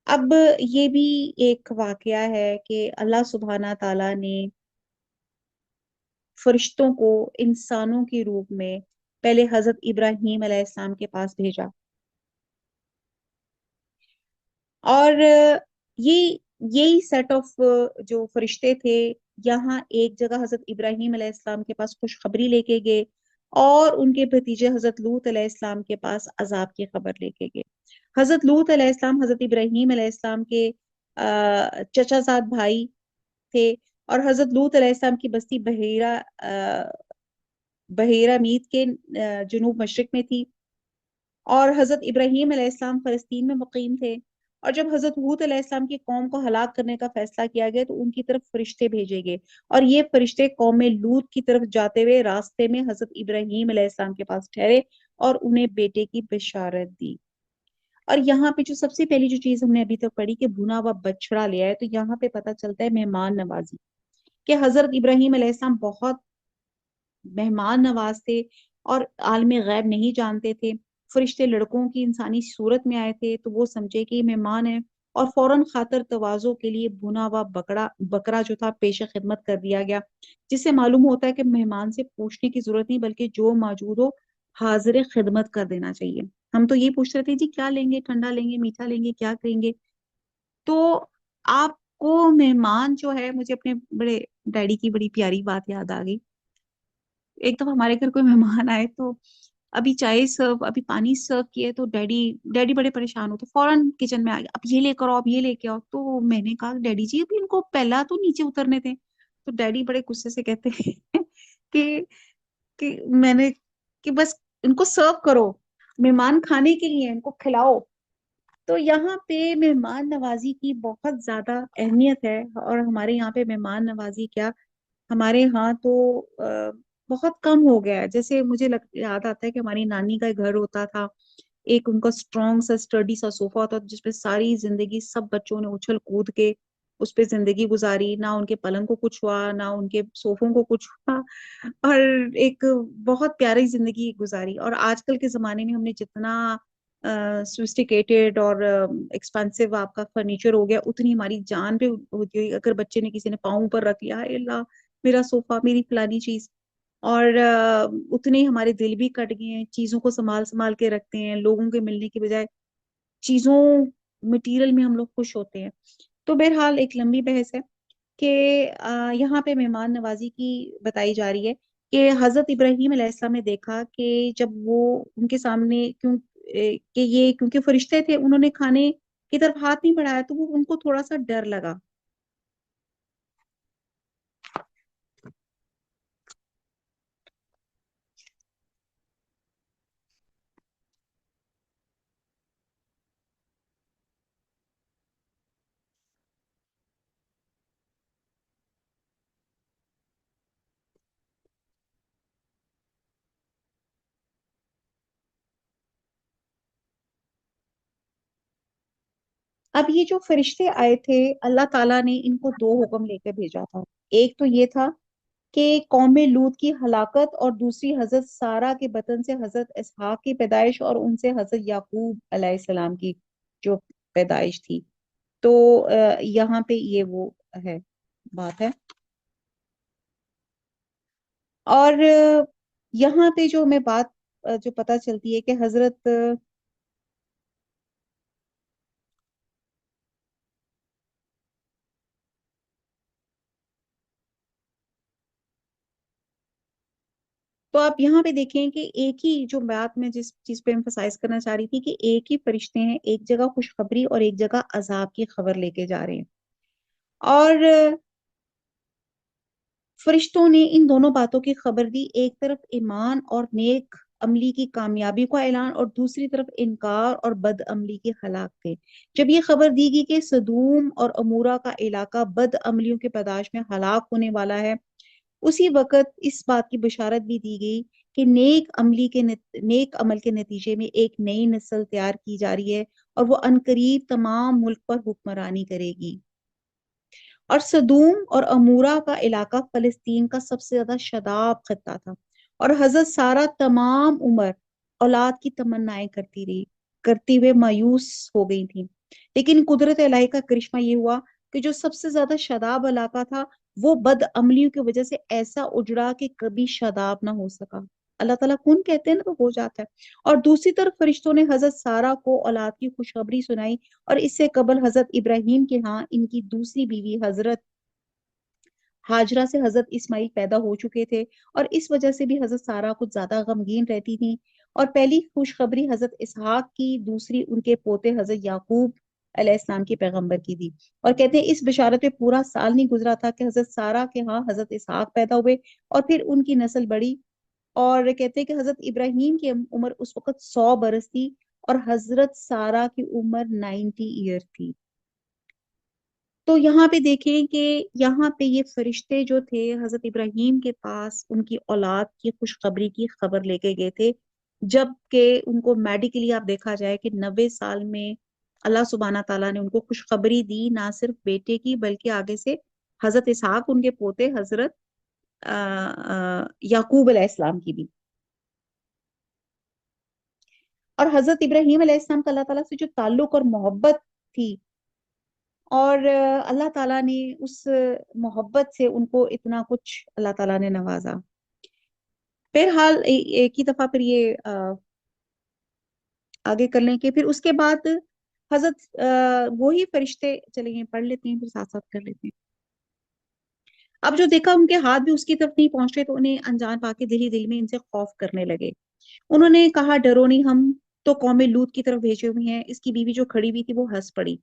اب یہ بھی ایک واقعہ ہے کہ اللہ سبحانہ تعالیٰ نے فرشتوں کو انسانوں کے روپ میں پہلے حضرت ابراہیم علیہ السلام کے پاس بھیجا، اور یہ یہی سیٹ آف جو فرشتے تھے یہاں ایک جگہ حضرت ابراہیم علیہ السلام کے پاس خوشخبری لے کے گئے، اور ان کے بھتیجے حضرت لوط علیہ السلام کے پاس عذاب کی خبر لے کے گئے۔ حضرت لوط علیہ السلام حضرت ابراہیم علیہ السلام کے چچا زاد بھائی تھے، اور حضرت لوط علیہ السلام کی بستی بحیرہ میت کے جنوب مشرق میں تھی، اور حضرت ابراہیم علیہ السلام فلسطین میں مقیم تھے۔ اور جب حضرت ہود علیہ السلام کی قوم کو ہلاک کرنے کا فیصلہ کیا گیا تو ان کی طرف فرشتے بھیجے گئے، اور یہ فرشتے قوم لوط کی طرف جاتے ہوئے راستے میں حضرت ابراہیم علیہ السلام کے پاس ٹھہرے اور انہیں بیٹے کی بشارت دی۔ اور یہاں پہ جو سب سے پہلی جو چیز ہم نے ابھی تک پڑھی کہ بھنا ہوا بچڑا لیا ہے، تو یہاں پہ پتہ چلتا ہے مہمان نوازی، کہ حضرت ابراہیم علیہ السلام بہت مہمان نواز تھے اور عالم غیب نہیں جانتے تھے۔ فرشتے لڑکوں کی انسانی صورت میں آئے تھے تو وہ سمجھے کہ یہ مہمان ہے، اور فوراً خاطر تواضع کے لیے بھنا ہوا بکرا جو تھا پیش خدمت کر دیا گیا، جس سے معلوم ہوتا ہے کہ مہمان سے پوچھنے کی ضرورت نہیں بلکہ جو موجود ہو حاضر خدمت کر دینا چاہیے۔ ہم تو یہ پوچھ رہے تھے جی کیا لیں گے، ٹھنڈا لیں گے، میٹھا لیں گے، کیا کریں گے؟ تو آپ کو مہمان جو ہے، مجھے اپنے بڑے ڈیڈی کی بڑی پیاری بات یاد آ گئی۔ ایک دفعہ ہمارے گھر کوئی مہمان آئے تو ابھی چائے سرو، ابھی پانی سرو کیے تو ڈیڈی بڑے پریشان ہو تو فوراً کچن میں آ گیا، اب یہ لے کر آؤ، اب یہ لے کے آؤ۔ تو میں نے کہا ڈیڈی جی ابھی ان کو پہلا تو نیچے اترنے تھے۔ تو ڈیڈی بڑے غصے سے کہتے ہیں کہ کہ میں نے کہ بس ان کو سرو کرو، مہمان کھانے کے لیے ان کو کھلاؤ۔ تو یہاں پہ مہمان نوازی کی بہت زیادہ اہمیت ہے، اور ہمارے یہاں پہ مہمان نوازی کیا، ہمارے ہاں تو بہت کم ہو گیا ہے۔ جیسے مجھے یاد آتا ہے کہ ہماری نانی کا گھر ہوتا تھا، ایک ان کا اسٹرانگ سا اسٹڈی سا صوفہ ہوتا تھا، جس پہ ساری زندگی سب بچوں نے اچھل کود کے اس پہ زندگی گزاری، نہ ان کے پلنگ کو کچھ ہوا نہ ان کے صوفوں کو کچھ ہوا، اور ایک بہت پیاری زندگی گزاری۔ اور آج کل کے زمانے میں ہم نے جتنا سوفسٹیکیٹڈ اور ایکسپینسو آپ کا فرنیچر ہو گیا، اتنی ہماری جان پہ ہوتی ہے۔ اگر بچے نے کسی نے پاؤں پر رکھ لیا، اے اللہ میرا صوفہ، میری فلانی چیز، اور اتنے ہی ہمارے دل بھی کٹ گئے ہیں، چیزوں کو سنبھال سنبھال کے رکھتے ہیں، لوگوں کے ملنے کی بجائے چیزوں مٹیریل میں ہم لوگ خوش ہوتے ہیں۔ تو بہرحال ایک لمبی بحث ہے کہ یہاں پہ مہمان نوازی کی بتائی جا رہی ہے کہ حضرت ابراہیم علیہ السلام نے دیکھا کہ جب وہ ان کے سامنے کہ یہ کیونکہ فرشتے تھے، انہوں نے کھانے کی طرف ہاتھ نہیں بڑھایا تو وہ ان کو تھوڑا سا ڈر لگا۔ اب یہ جو فرشتے آئے تھے اللہ تعالیٰ نے ان کو دو حکم لے کے بھیجا تھا. ایک تو یہ تھا کہ قوم لوط کی ہلاکت، اور دوسری حضرت سارہ کے بطن سے حضرت اسحاق کی پیدائش اور ان سے حضرت یعقوب علیہ السلام کی جو پیدائش تھی. تو یہاں پہ یہ وہ ہے بات ہے. اور یہاں پہ جو ہمیں بات جو پتہ چلتی ہے کہ حضرت تو آپ یہاں پہ دیکھیں کہ ایک ہی جو بات میں جس چیز پہ ایمفسائز کرنا چاہ رہی تھی کہ ایک ہی فرشتے ہیں، ایک جگہ خوشخبری اور ایک جگہ عذاب کی خبر لے کے جا رہے ہیں. اور فرشتوں نے ان دونوں باتوں کی خبر دی، ایک طرف ایمان اور نیک عملی کی کامیابی کا اعلان، اور دوسری طرف انکار اور بد عملی کی ہلاک تھے. جب یہ خبر دی گئی کہ سدوم اور امورہ کا علاقہ بد عملیوں کے پاداش میں ہلاک ہونے والا ہے، اسی وقت اس بات کی بشارت بھی دی گئی کہ نیک عمل کے نتیجے میں ایک نئی نسل تیار کی جا رہی ہے، اور وہ عنقریب تمام ملک پر حکمرانی کرے گی. اور سدوم اور امورہ کا علاقہ فلسطین کا سب سے زیادہ شاداب خطہ تھا، اور حضرت سارہ تمام عمر اولاد کی تمنائیں کرتی ہوئے مایوس ہو گئی تھی. لیکن قدرت الہی کا کرشمہ یہ ہوا کہ جو سب سے زیادہ شاداب علاقہ تھا وہ بد عملیوں کی وجہ سے ایسا اجڑا کہ کبھی شاداب نہ ہو سکا. اللہ تعالیٰ کن کہتے ہیں نا تو ہو جاتا ہے. اور دوسری طرف فرشتوں نے حضرت سارہ کو اولاد کی خوشخبری سنائی، اور اس سے قبل حضرت ابراہیم کے ہاں ان کی دوسری بیوی حضرت ہاجرہ سے حضرت اسماعیل پیدا ہو چکے تھے، اور اس وجہ سے بھی حضرت سارہ کچھ زیادہ غمگین رہتی تھیں. اور پہلی خوشخبری حضرت اسحاق کی، دوسری ان کے پوتے حضرت یعقوب علیہ السلام کی پیغمبر کی دی. اور کہتے ہیں اس بشارت پہ پورا سال نہیں گزرا تھا کہ حضرت سارہ کے ہاں حضرت اسحاق پیدا ہوئے، اور پھر ان کی نسل بڑھی. اور کہتے ہیں کہ حضرت ابراہیم کی عمر اس وقت 100 برس تھی، اور حضرت سارہ کی عمر 90 ایئر تھی. تو یہاں پہ دیکھیں کہ یہاں پہ یہ فرشتے جو تھے حضرت ابراہیم کے پاس ان کی اولاد کی خوشخبری کی خبر لے کے گئے تھے، جب کہ ان کو میڈیکلی آپ دیکھا جائے کہ 90 سال میں اللہ سبحانہ تعالیٰ نے ان کو خوشخبری دی، نہ صرف بیٹے کی بلکہ آگے سے حضرت اسحاق ان کے پوتے حضرت یعقوب علیہ السلام کی بھی. اور حضرت ابراہیم علیہ السلام کا اللہ تعالیٰ سے جو تعلق اور محبت تھی، اور اللہ تعالیٰ نے اس محبت سے ان کو اتنا کچھ اللہ تعالیٰ نے نوازا. بہرحال ایک ہی دفعہ پھر یہ آگے کر لیں کہ پھر اس کے بعد حضرت وہی فرشتے چلیں گے پڑھ لیتے ہیں پھر ساتھ ساتھ کر لیتے ہیں. اب جو دیکھا ان کے ہاتھ بھی اس کی طرف نہیں پہنچ رہے تو انہیں انجان پا کے دل میں ان سے خوف کرنے لگے. انہوں نے کہا ڈرو نہیں، ہم تو قوم لوط کی طرف بھیجے ہوئے ہیں. اس کی بیوی جو کھڑی ہوئی تھی وہ ہنس پڑی.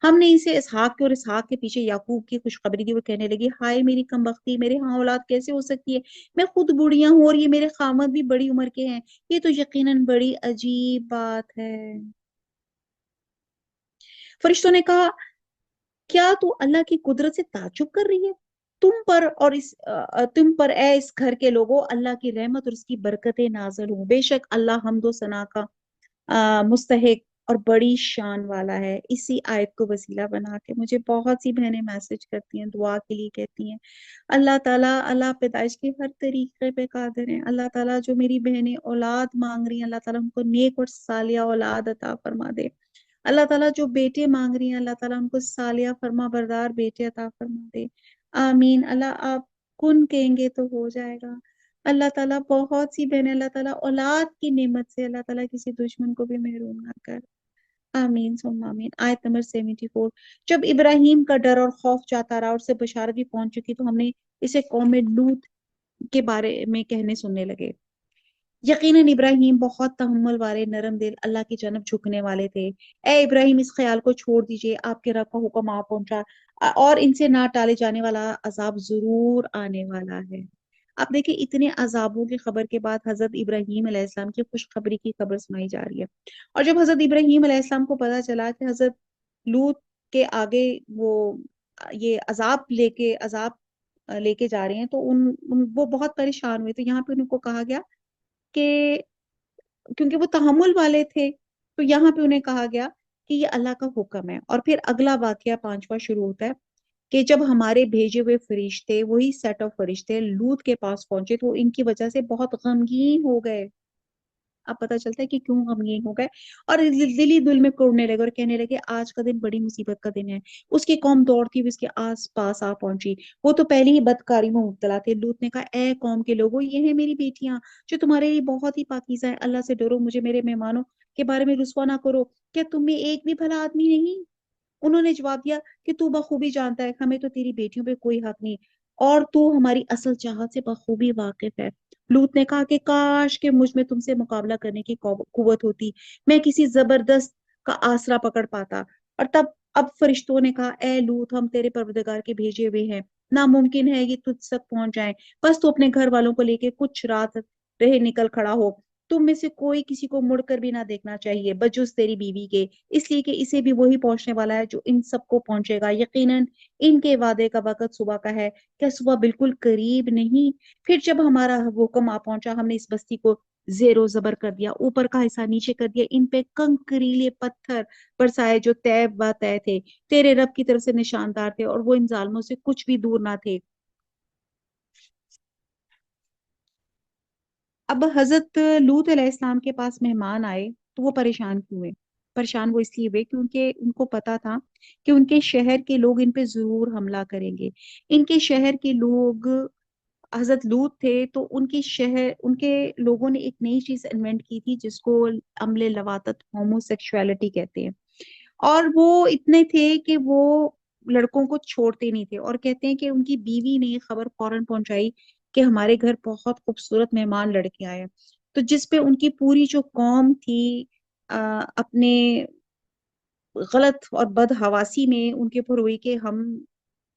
ہم نے اسے اسحاق کے اور اسحاق کے پیچھے یعقوب کی خوشخبری دی. وہ کہنے لگی ہائے میری کم بختی، میرے ہاں اولاد کیسے ہو سکتی ہے؟ میں خود بوڑھیاں ہوں اور یہ میرے خامد بھی بڑی عمر کے ہیں. یہ تو یقیناً بڑی عجیب بات ہے. فرشتوں نے کہا کیا تو اللہ کی قدرت سے تعجب کر رہی ہے؟ تم پر اے اس گھر کے لوگوں اللہ کی رحمت اور اس کی برکتیں نازل ہوں. بے شک اللہ حمد و ثنا کا مستحق اور بڑی شان والا ہے. اسی آیت کو وسیلہ بنا کے مجھے بہت سی بہنیں میسج کرتی ہیں، دعا کے لیے کہتی ہیں اللہ تعالیٰ، اللہ پیدائش کے ہر طریقے پہ قادر ہیں. اللہ تعالیٰ جو میری بہنیں اولاد مانگ رہی ہیں اللہ تعالیٰ ان کو نیک اور صالحہ اولاد عطا فرما دے. اللہ تعالیٰ جو بیٹے مانگ رہی ہیں اللہ تعالیٰ ان کو صالحہ فرما بردار بیٹے عطا فرما دے. آمین. اللہ آپ کن کہیں گے تو ہو جائے گا. اللہ تعالیٰ بہت سی بہنیں اللہ تعالیٰ اولاد کی نعمت سے اللہ تعالیٰ کسی دشمن کو بھی محروم نہ کر. آمین ثم آمین. آیت نمبر 74. جب ابراہیم کا ڈر اور خوف جاتا رہا اور سے بشارت بھی پہنچ چکی تو ہم نے اسے قوم لوط کے بارے میں کہنے سننے لگے. یقیناً ابراہیم بہت تحمل والے، نرم دل، اللہ کی جانب جھکنے والے تھے. اے ابراہیم اس خیال کو چھوڑ دیجئے، آپ کے رب کا حکم آ پہنچا اور ان سے نہ ٹالے جانے والا عذاب ضرور آنے والا ہے. اب دیکھیں اتنے عذابوں کی خبر کے بعد حضرت ابراہیم علیہ السلام کی خوشخبری کی خبر سنائی جا رہی ہے. اور جب حضرت ابراہیم علیہ السلام کو پتا چلا کہ حضرت لوط کے آگے وہ یہ عذاب لے کے جا رہے ہیں تو وہ بہت پریشان ہوئے. تو یہاں پہ ان کو کہا گیا کہ کیونکہ وہ تحمل والے تھے تو یہاں پہ انہیں کہا گیا کہ یہ اللہ کا حکم ہے. اور پھر اگلا واقعہ 5واں شروع ہوتا ہے کہ جب ہمارے بھیجے ہوئے فرشتے، وہی سیٹ آف فرشتے لوط کے پاس پہنچے تو ان کی وجہ سے بہت غمگین ہو گئے. اب پتا چلتا ہے کہ کیوں غمگین ہو گئے، اور دل ہی دل میں کوڑنے لگے اور کہنے لگے آج کا دن بڑی مصیبت کا دن ہے. اس کی قوم دوڑتی ہوئی اس کے آس پاس آ پہنچی. وہ تو پہلے ہی بدکاری میں مبتلا تھے. لوط نے کہا اے قوم کے لوگوں، یہ ہیں میری بیٹیاں جو تمہارے لیے بہت ہی پاکیزہ ہیں. اللہ سے ڈرو، مجھے میرے مہمانوں کے بارے میں رسوا نہ کرو. کیا تم میں ایک بھی بھلا آدمی نہیں؟ انہوں نے جواب دیا کہ تو بخوبی جانتا ہے ہمیں تو تیری بیٹیوں پہ کوئی حق نہیں، اور تو ہماری اصل چاہت سے بخوبی واقف ہے. لوط نے کہا کہ کاش کہ مجھ میں تم سے مقابلہ کرنے کی قوت ہوتی، میں کسی زبردست کا آسرا پکڑ پاتا. اور تب اب فرشتوں نے کہا اے لوط، ہم تیرے پروردگار کے بھیجے ہوئے ہیں، ناممکن ہے یہ تجھ تک پہنچ جائیں، بس تو اپنے گھر والوں کو لے کے کچھ رات رہے نکل کھڑا ہو. تم میں سے کوئی کسی کو مڑ کر بھی نہ دیکھنا چاہیے بجز تیری بیوی کے، اس لیے کہ اسے بھی وہی پہنچنے والا ہے جو ان سب کو پہنچے گا. یقیناً ان کے وعدے کا وقت صبح کا ہے، کیا صبح بالکل قریب نہیں؟ پھر جب ہمارا حکم آ پہنچا، ہم نے اس بستی کو زیر و زبر کر دیا، اوپر کا حصہ نیچے کر دیا، ان پہ کنکریلے پتھر برسائے جو طے و طے تھے، تیرے رب کی طرف سے نشاندار تھے، اور وہ ان ظالموں سے کچھ بھی دور نہ تھے. اب حضرت لوط علیہ السلام کے پاس مہمان آئے تو وہ پریشان کیوں ہوئے؟ پریشان وہ اس لیے ہوئے کیونکہ ان کو پتا تھا کہ ان کے شہر کے لوگ ان پہ ضرور حملہ کریں گے. ان کے شہر کے لوگ حضرت لوط تھے تو ان کے لوگوں نے ایک نئی چیز انوینٹ کی تھی جس کو عمل لواطت ہومو سیکشوالٹی کہتے ہیں. اور وہ اتنے تھے کہ وہ لڑکوں کو چھوڑتے نہیں تھے، اور کہتے ہیں کہ ان کی بیوی نے یہ خبر فوراً پہنچائی کہ ہمارے گھر بہت خوبصورت مہمان لڑکے آئے. تو جس پہ ان کی پوری جو قوم تھی اپنے غلط اور بد حواسی میں ان کے اوپر ہوئی کہ ہم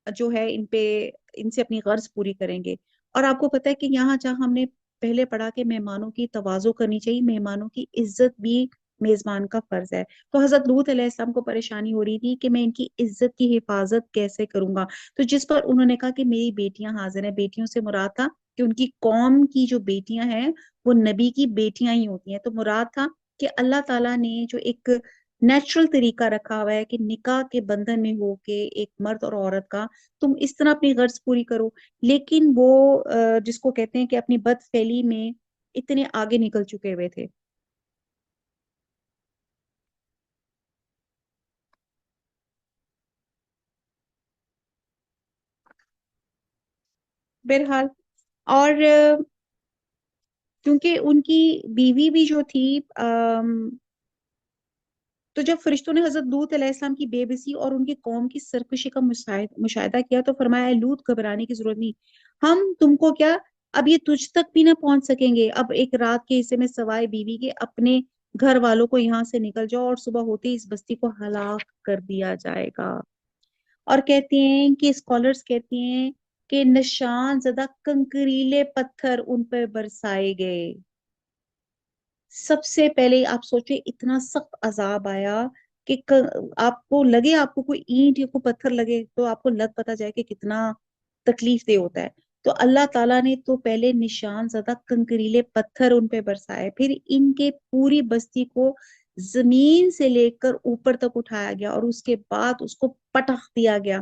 جو ہے ان سے اپنی غرض پوری کریں گے. اور آپ کو پتا ہے کہ یہاں جہاں ہم نے پہلے پڑھا کہ مہمانوں کی تواضع کرنی چاہیے، مہمانوں کی عزت بھی میزبان کا فرض ہے. تو حضرت لوط علیہ السلام کو پریشانی ہو رہی تھی کہ میں ان کی عزت کی حفاظت کیسے کروں گا. تو جس پر انہوں نے کہا کہ میری بیٹیاں حاضر ہیں. بیٹیوں سے مراد تھا کہ ان کی قوم کی جو بیٹیاں ہیں وہ نبی کی بیٹیاں ہی ہوتی ہیں. تو مراد تھا کہ اللہ تعالیٰ نے جو ایک نیچرل طریقہ رکھا ہوا ہے کہ نکاح کے بندھن میں ہو کے ایک مرد اور عورت کا تم اس طرح اپنی غرض پوری کرو. لیکن وہ جس کو کہتے ہیں کہ اپنی بد فعلی میں اتنے آگے نکل چکے ہوئے تھے. بہرحال، اور کیونکہ ان کی بیوی بھی جو تھی تو جب فرشتوں نے حضرت لوط علیہ السلام کی بے بسی اور ان کی قوم کی سرکشی کا مشاہدہ کیا تو فرمایا اے لوط، گھبرانے کی ضرورت نہیں، ہم تم کو کیا اب یہ تجھ تک بھی نہ پہنچ سکیں گے. اب ایک رات کے حصے میں سوائے بیوی کے اپنے گھر والوں کو یہاں سے نکل جاؤ، اور صبح ہوتے ہی اس بستی کو ہلاک کر دیا جائے گا. اور کہتے ہیں کہ اسکالرز کہتے ہیں کہ نشان زدہ کنکریلے پتھر ان پر برسائے گئے. سب سے پہلے آپ سوچیں اتنا سخت عذاب آیا کہ آپ کو لگے، آپ کو کوئی اینٹ یا کوئی پتھر لگے تو آپ کو لگ پتا جائے کہ کتنا تکلیف دہ ہوتا ہے. تو اللہ تعالیٰ نے تو پہلے نشان زدہ کنکریلے پتھر ان پہ برسائے، پھر ان کے پوری بستی کو زمین سے لے کر اوپر تک اٹھایا گیا، اور اس کے بعد اس کو پٹخ دیا گیا.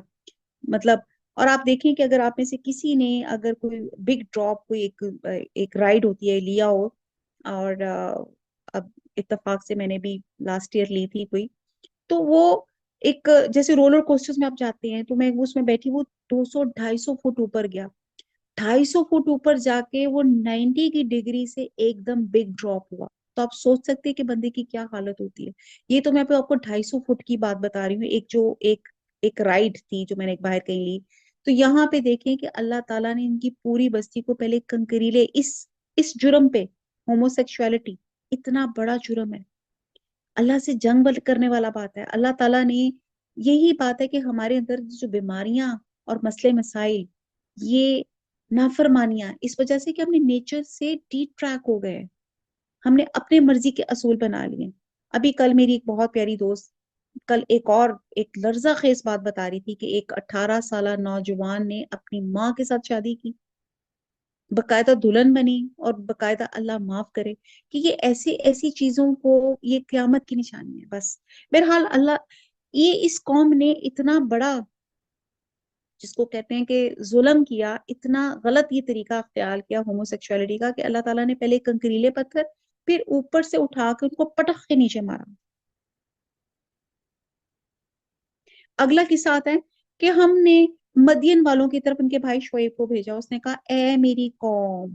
مطلب، اور آپ دیکھیں کہ اگر آپ میں سے کسی نے اگر کوئی بگ ڈراپ کوئی ایک رائڈ ہوتی ہے لیا ہو، اور اب اتفاق سے میں نے بھی لاسٹ ایئر لی تھی کوئی، تو وہ ایک جیسے رولر کوسٹر میں آپ جاتے ہیں تو میں اس میں بیٹھی، وہ 200 250 فٹ اوپر گیا. 250 فٹ اوپر جا کے وہ 90 کی ڈگری سے ایک دم بگ ڈراپ ہوا. تو آپ سوچ سکتے ہیں کہ بندے کی کیا حالت ہوتی ہے. یہ تو میں آپ کو 250 فٹ کی بات بتا رہی ہوں، ایک رائڈ تھی جو میں نے ایک باہر کہیں لی. تو یہاں پہ دیکھیں کہ اللہ تعالیٰ نے ان کی پوری بستی کو پہلے کنکریلے اس جرم پہ، ہومو سیکشوالٹی اتنا بڑا جرم ہے، اللہ سے جنگ کرنے والا بات ہے. اللہ تعالیٰ نے یہی بات ہے کہ ہمارے اندر جو بیماریاں اور مسئلے مسائل، یہ نافرمانیاں اس وجہ سے کہ ہم نے نیچر سے ڈی ٹریک ہو گئے، ہم نے اپنے مرضی کے اصول بنا لیے. ابھی کل میری ایک بہت پیاری دوست کل ایک لرزہ خیز بات بتا رہی تھی کہ ایک 18 سالہ نوجوان نے اپنی ماں کے ساتھ شادی کی. باقاعدہ دلہن بنی اور باقاعدہ اللہ معاف کرے کہ یہ ایسی ایسی چیزوں کو یہ قیامت کی نشانی ہے بس. بہرحال اللہ یہ اس قوم نے اتنا بڑا جس کو کہتے ہیں کہ ظلم کیا, اتنا غلط یہ طریقہ اختیار کیا ہومو سیکچولیٹی کا کہ اللہ تعالیٰ نے پہلے کنکریلے پتھر پھر اوپر سے اٹھا کے ان کو پٹخ کے نیچے مارا. اگلا قصہ آتا ہے کہ ہم نے مدین والوں کی طرف ان کے بھائی شعیب کو بھیجا. اس نے کہا اے میری قوم,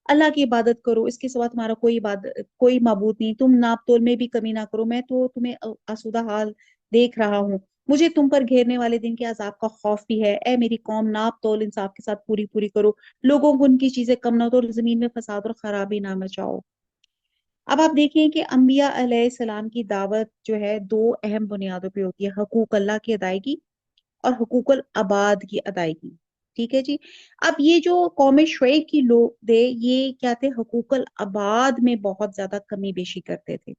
اللہ کی عبادت کرو, اس کے سوا تمہارا کوئی معبود نہیں, تم ناپ تول میں بھی کمی نہ کرو, میں تو تمہیں آسودہ حال دیکھ رہا ہوں, مجھے تم پر گھیرنے والے دن کے عذاب کا خوف بھی ہے. اے میری قوم, ناپ تول انصاف کے ساتھ پوری پوری کرو, لوگوں کو ان کی چیزیں کم نہ تو زمین میں فساد اور خرابی نہ مچاؤ. اب آپ دیکھیں کہ انبیاء علیہ السلام کی دعوت جو ہے دو اہم بنیادوں پہ ہوتی ہے, حقوق اللہ کی ادائیگی اور حقوق العباد کی ادائیگی. ٹھیک ہے جی. اب یہ جو قوم شعیب کی لوگ تھے یہ کیا تھے, حقوق العباد میں بہت زیادہ کمی بیشی کرتے تھے.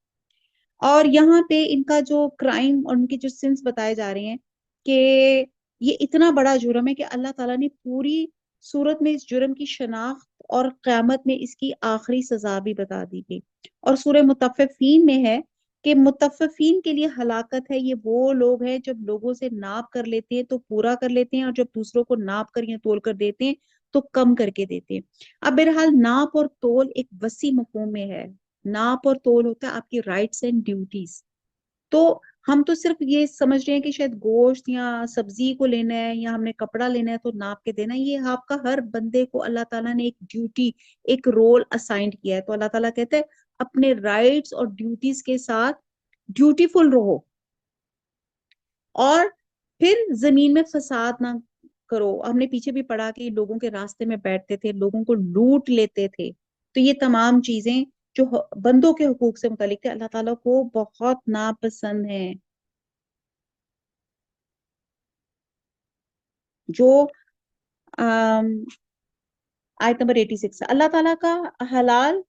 اور یہاں پہ ان کا جو کرائم اور ان کے جو سنس بتائے جا رہے ہیں کہ یہ اتنا بڑا جرم ہے کہ اللہ تعالیٰ نے پوری صورت میں اس جرم کی شناخت اور قیامت میں اس کی آخری سزا بھی بتا دی گئی. اور سورہ مطففین میں ہے کہ مطففین کے لیے ہلاکت ہے, یہ وہ لوگ ہیں جب لوگوں سے ناپ کر لیتے ہیں تو پورا کر لیتے ہیں, اور جب دوسروں کو ناپ کر یا تول کر دیتے ہیں تو کم کر کے دیتے ہیں. اب بہرحال ناپ اور تول ایک وسیع مفہوم میں ہے. ناپ اور تول ہوتا ہے آپ کی رائٹس اینڈ ڈیوٹیز. تو ہم تو صرف یہ سمجھ رہے ہیں کہ شاید گوشت یا سبزی کو لینا ہے یا ہم نے کپڑا لینا ہے تو ناپ کے دینا ہے. یہ آپ کا ہر بندے کو اللہ تعالیٰ نے ایک ڈیوٹی, ایک رول اسائنڈ کیا ہے. تو اللہ تعالیٰ کہتے ہیں اپنے رائٹس اور ڈیوٹیز کے ساتھ ڈیوٹیفل رہو, اور پھر زمین میں فساد نہ کرو. ہم نے پیچھے بھی پڑھا کہ لوگوں کے راستے میں بیٹھتے تھے, لوگوں کو لوٹ لیتے تھے. تو یہ تمام چیزیں جو بندوں کے حقوق سے متعلق تھے اللہ تعالیٰ کو بہت ناپسند ہیں. جو آیت نمبر 86 اللہ تعالیٰ کا حلال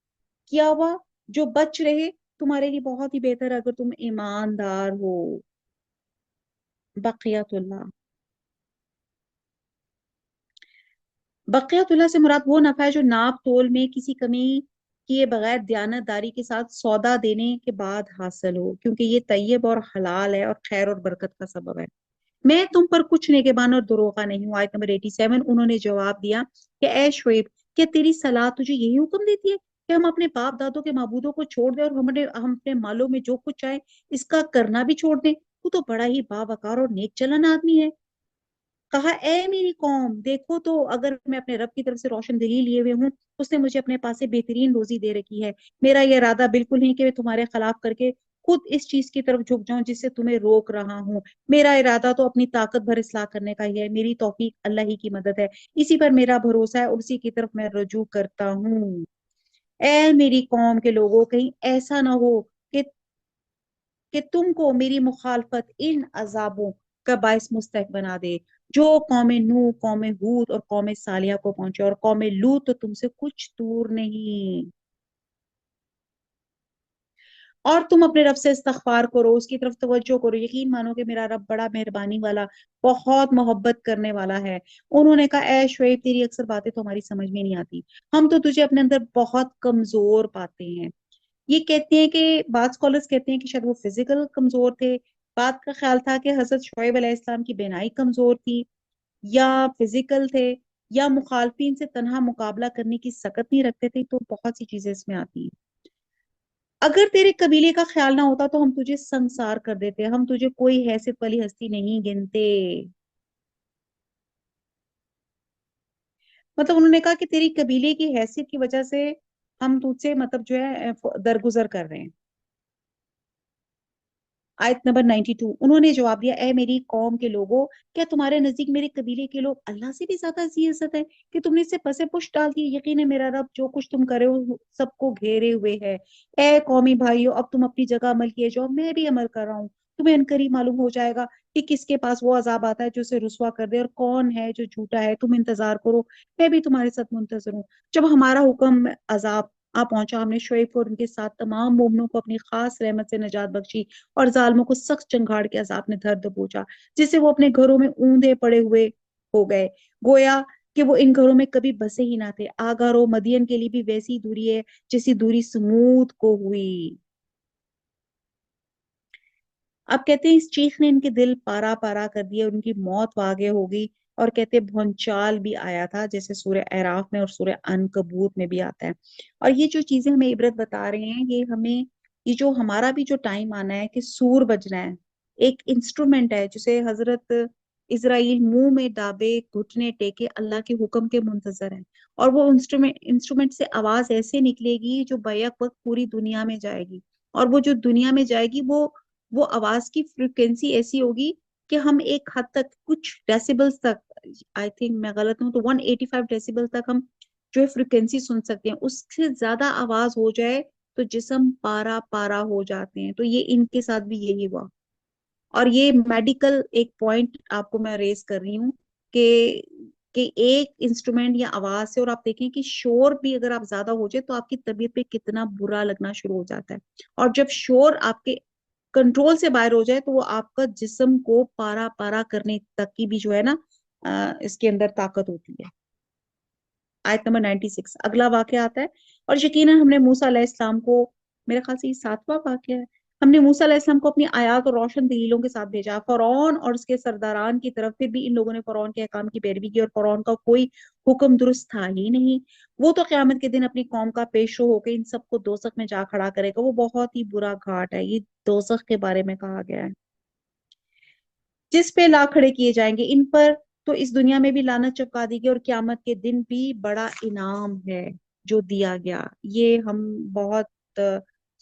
کیا ہوا جو بچ رہے تمہارے لیے بہت ہی بہتر ہے اگر تم ایماندار ہو. بقیت اللہ, بقیت اللہ سے مراد وہ نفع ہے جو ناپ تول میں کسی کمی کیے بغیر دیانت داری کے ساتھ سودا دینے کے بعد حاصل ہو, کیونکہ یہ طیب اور حلال ہے اور خیر اور برکت کا سبب ہے. میں تم پر کچھ نگہبان اور دروغہ نہیں ہوں. آیت نمبر 87 انہوں نے جواب دیا کہ اے شعیب, کیا تیری صلاح تجھے یہی حکم دیتی ہے کہ ہم اپنے باپ دادوں کے معبودوں کو چھوڑ دیں اور ہم اپنے مالوں میں جو کچھ چاہے اس کا کرنا بھی چھوڑ دیں؟ تو بڑا ہی باوقار اور نیک چلن آدمی ہے. کہا اے میری قوم, دیکھو تو اگر میں اپنے رب کی طرف سے روشن دلی لیے ہوئے ہوں, اس نے مجھے اپنے پاس سے بہترین روزی دے رکھی ہے. میرا یہ ارادہ بالکل نہیں کہ میں تمہارے خلاف کر کے خود اس چیز کی طرف جھک جاؤں جس سے تمہیں روک رہا ہوں. میرا ارادہ تو اپنی طاقت بھر اصلاح کرنے کا ہی ہے. میری توفیق اللہ ہی کی مدد ہے, اسی پر میرا بھروسہ ہے اور اسی کی طرف میں رجوع کرتا ہوں. اے میری قوم کے لوگوں, کہیں ایسا نہ ہو کہ تم کو میری مخالفت ان عذابوں کا باعث مستحق بنا دے جو قوم نوح, قوم ہود اور قوم صالحہ کو پہنچے, اور قوم لوط تو تم سے کچھ دور نہیں. اور تم اپنے رب سے استغفار کرو, اس کی طرف توجہ کرو, یقین مانو کہ میرا رب بڑا مہربانی والا, بہت محبت کرنے والا ہے. انہوں نے کہا اے شعیب, تیری اکثر باتیں تو ہماری سمجھ میں نہیں آتی, ہم تو تجھے اپنے اندر بہت کمزور پاتے ہیں. یہ کہتے ہیں کہ بعض اسکالرز کہتے ہیں کہ شاید وہ فزیکل کمزور تھے, بعد کا خیال تھا کہ حضرت شعیب علیہ السلام کی بینائی کمزور تھی, یا فزیکل تھے, یا مخالفین سے تنہا مقابلہ کرنے کی سکت نہیں رکھتے تھے. تو بہت سی چیزیں اس میں آتی ہیں. اگر تیرے قبیلے کا خیال نہ ہوتا تو ہم تجھے سنسار کر دیتے, ہم تجھے کوئی حیثیت والی ہستی نہیں گنتے. مطلب انہوں نے کہا کہ تیری قبیلے کی حیثیت کی وجہ سے ہم تجھ سے مطلب جو ہے درگزر کر رہے ہیں. آیت نمبر 92 انہوں نے جواب دیا اے میری قوم کے لوگوں, کیا تمہارے نزدیک میرے قبیلے کے لوگ اللہ سے بھی زیادہ عزت ہے کہ تم نے اسے پسے پشت ڈال دی؟ یقین ہے میرا رب جو کچھ تم کرے ہو سب کو گھیرے ہوئے ہے. اے قومی بھائیو, اب تم اپنی جگہ عمل کیے جاؤ, میں بھی عمل کر رہا ہوں. تمہیں عنقریب معلوم ہو جائے گا کہ کس کے پاس وہ عذاب آتا ہے جو اسے رسوا کر دے, اور کون ہے جو جھوٹا ہے. تم انتظار کرو, میں بھی تمہارے ساتھ منتظر ہوں. جب ہمارا حکم عذاب پہنچا, ہم نے شعیب کو اور ان کے ساتھ تمام مومنوں کو اپنی خاص رحمت سے نجات بخشی, اور ظالموں کو سخت چنگاڑ کے عذاب نے درد پہنچا جس سے وہ اپنے گھروں میں اوندے پڑے ہوئے ہو گئے, گویا کہ وہ ان گھروں میں کبھی بسے ہی نہ تھے. آگار و مدین کے لیے بھی ویسی دوری ہے جیسی دوری سمود کو ہوئی. اب کہتے ہیں اس چیخ نے ان کے دل پارا پارا کر دیا، ان کی موت واقع ہو گئی. اور کہتے ہیں بھونچال بھی آیا تھا، جیسے سورہ اعراف میں اور سورہ عنکبوت میں بھی آتا ہے. اور یہ جو چیزیں ہمیں عبرت بتا رہے ہیں، یہ ہمیں، یہ جو ہمارا بھی جو ٹائم آنا ہے کہ سور بجنا ہے، ایک انسٹرومنٹ ہے جسے حضرت اسرائیل منہ میں ڈابے گھٹنے ٹیکے اللہ کے حکم کے منتظر ہے. اور وہ انسٹرومنٹ سے آواز ایسے نکلے گی جو بیک وقت پوری دنیا میں جائے گی. اور وہ جو دنیا میں جائے گی، وہ آواز کی فریکوینسی ایسی ہوگی کہ ہم ایک حد تک کچھ ڈیسیبلز تک، آئی تھنک میں غلط ہوں تو 185 ڈیسیبل تک ہم جو ہے فریکوینسی سن سکتے ہیں. اس سے زیادہ آواز ہو جائے تو جسم پارا پارا ہو جاتے ہیں. تو یہ ان کے ساتھ بھی یہی ہوا. اور یہ میڈیکل ایک پوائنٹ آپ کو میں ریز کر رہی ہوں کہ ایک انسٹرومنٹ یا آواز سے، اور آپ دیکھیں کہ شور بھی اگر آپ زیادہ ہو جائے تو آپ کی طبیعت پہ کتنا برا لگنا شروع ہو جاتا ہے. اور جب شور آپ کے کنٹرول سے باہر ہو جائے تو وہ آپ کا جسم کو پارا پارا کرنے تک کی بھی جو ہے نا اس کے اندر طاقت ہوتی ہے. آیت نمبر 96 اگلا واقعہ آتا ہے. اور یقیناً ہم نے موسیٰ علیہ السلام کو، میرے خیال سے یہ 7واں واقعہ ہے، ہم نے موسیٰ علیہ السلام کو اپنی آیات اور روشن دلیلوں کے ساتھ بھیجا فرعون اور اس کے سرداران کی طرف. پھر بھی ان لوگوں نے فرعون کے احکام کی پیروی کی اور فرعون کا کوئی حکم درست تھا ہی نہیں. وہ تو قیامت کے دن اپنی قوم کا پیش رو ہو کے ان سب کو دوزخ میں جا کھڑا کرے گا. وہ بہت ہی برا گھاٹ ہے، یہ دوزخ کے بارے میں کہا گیا ہے، جس پہ لا کھڑے کیے جائیں گے. ان پر تو اس دنیا میں بھی لعنت چپکا دی گئی اور قیامت کے دن بھی بڑا انعام ہے جو دیا گیا. یہ ہم بہت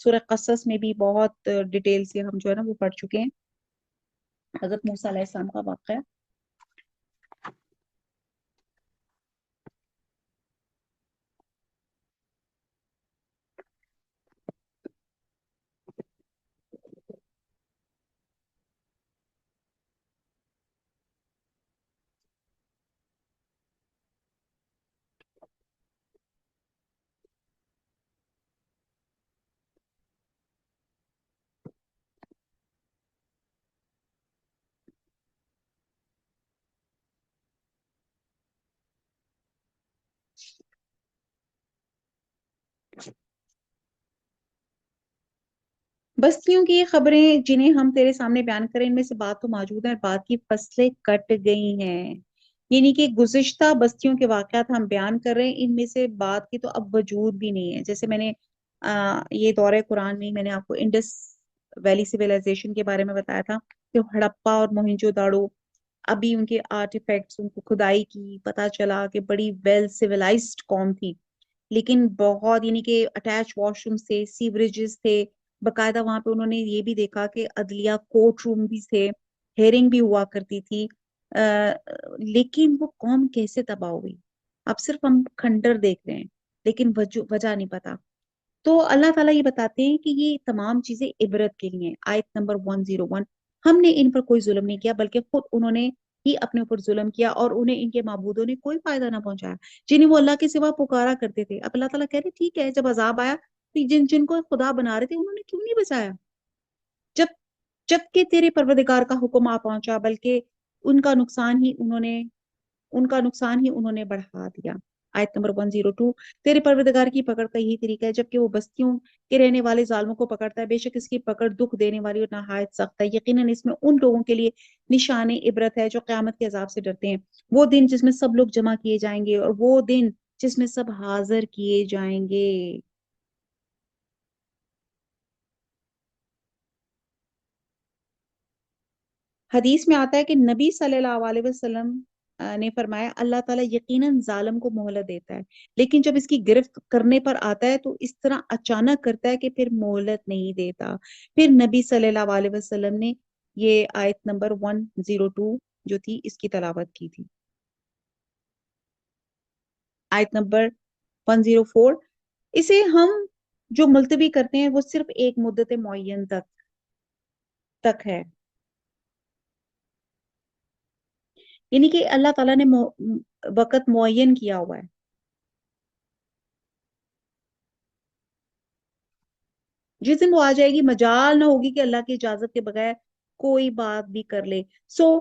سورہ قصص میں بھی بہت ڈیٹیل سے ہم جو ہے نا وہ پڑھ چکے ہیں حضرت موسیٰ علیہ السلام کا واقعہ. بستیوں کی یہ خبریں جنہیں ہم تیرے سامنے بیان کریں، ان میں سے بات تو موجود ہے اور بات کی فصلیں کٹ گئی ہیں. یعنی کہ گزشتہ بستیوں کے واقعات ہم بیان کر رہے ہیں، ان میں سے بات کی تو اب وجود بھی نہیں ہے. جیسے میں نے یہ دورہ قرآن میں میں نے آپ کو انڈس ویلی سیویلائزیشن کے بارے میں بتایا تھا کہ ہڑپا اور موہنجو داڑو، ابھی ان کے آرٹ ایفیکٹس، ان کو کھدائی کی پتا چلا کہ بڑی ویل سیویلائزڈ قوم تھی. لیکن بہت، یعنی کہ اٹیچ واش روم تھے، سیوریجز تھے باقاعدہ. وہاں پہ انہوں نے یہ بھی دیکھا کہ عدلیہ کورٹ روم بھی تھے، ہیئرنگ بھی ہوا کرتی تھی. لیکن وہ قوم کیسے تباہ ہوئی؟ اب صرف ہم کھنڈر دیکھ رہے ہیں لیکن وجہ نہیں پتا. تو اللہ تعالیٰ یہ بتاتے ہیں کہ یہ تمام چیزیں عبرت کے لیے ہیں. آیت نمبر 101 ہم نے ان پر کوئی ظلم نہیں کیا بلکہ خود انہوں نے ہی اپنے اوپر ظلم کیا اور انہیں ان کے معبودوں نے کوئی فائدہ نہ پہنچایا جنہیں وہ اللہ کے سوا پکارا کرتے تھے. اب اللہ تعالیٰ کہہ رہے ٹھیک ہے، جب عذاب آیا تو جن کو خدا بنا رہے تھے انہوں نے کیوں نہیں بچایا؟ جب جب کہ تیرے پروردگار کا حکم آ پہنچا، بلکہ ان کا نقصان ہی انہوں نے بڑھا دیا. آیت نمبر 102 تیرے پروردگار کی پکڑ کا یہی طریقہ ہے جبکہ وہ بستیوں کے رہنے والے ظالموں کو پکڑتا ہے. بے شک اس کی پکڑ دکھ دینے والی اور نہایت سخت ہے. یقیناً اس میں ان لوگوں کے لیے نشان عبرت ہے جو قیامت کے عذاب سے ڈرتے ہیں. وہ دن جس میں سب لوگ جمع کیے جائیں گے اور وہ دن جس میں سب حاضر کیے جائیں گے. حدیث میں آتا ہے کہ نبی صلی اللہ علیہ وسلم نے فرمایا اللہ تعالیٰ یقیناً ظالم کو مہلت دیتا ہے لیکن جب اس کی گرفت کرنے پر آتا ہے تو اس طرح اچانک کرتا ہے کہ پھر مہلت نہیں دیتا. پھر نبی صلی اللہ علیہ وسلم نے یہ آیت نمبر 102 جو تھی اس کی تلاوت کی تھی. آیت نمبر 104 اسے ہم جو ملتوی کرتے ہیں وہ صرف ایک مدت معین تک ہے. یعنی کہ اللہ تعالیٰ نے وقت معین کیا ہوا ہے. جس دن وہ آ جائے گی مجال نہ ہوگی کہ اللہ کی اجازت کے بغیر کوئی بات بھی کر لے. سو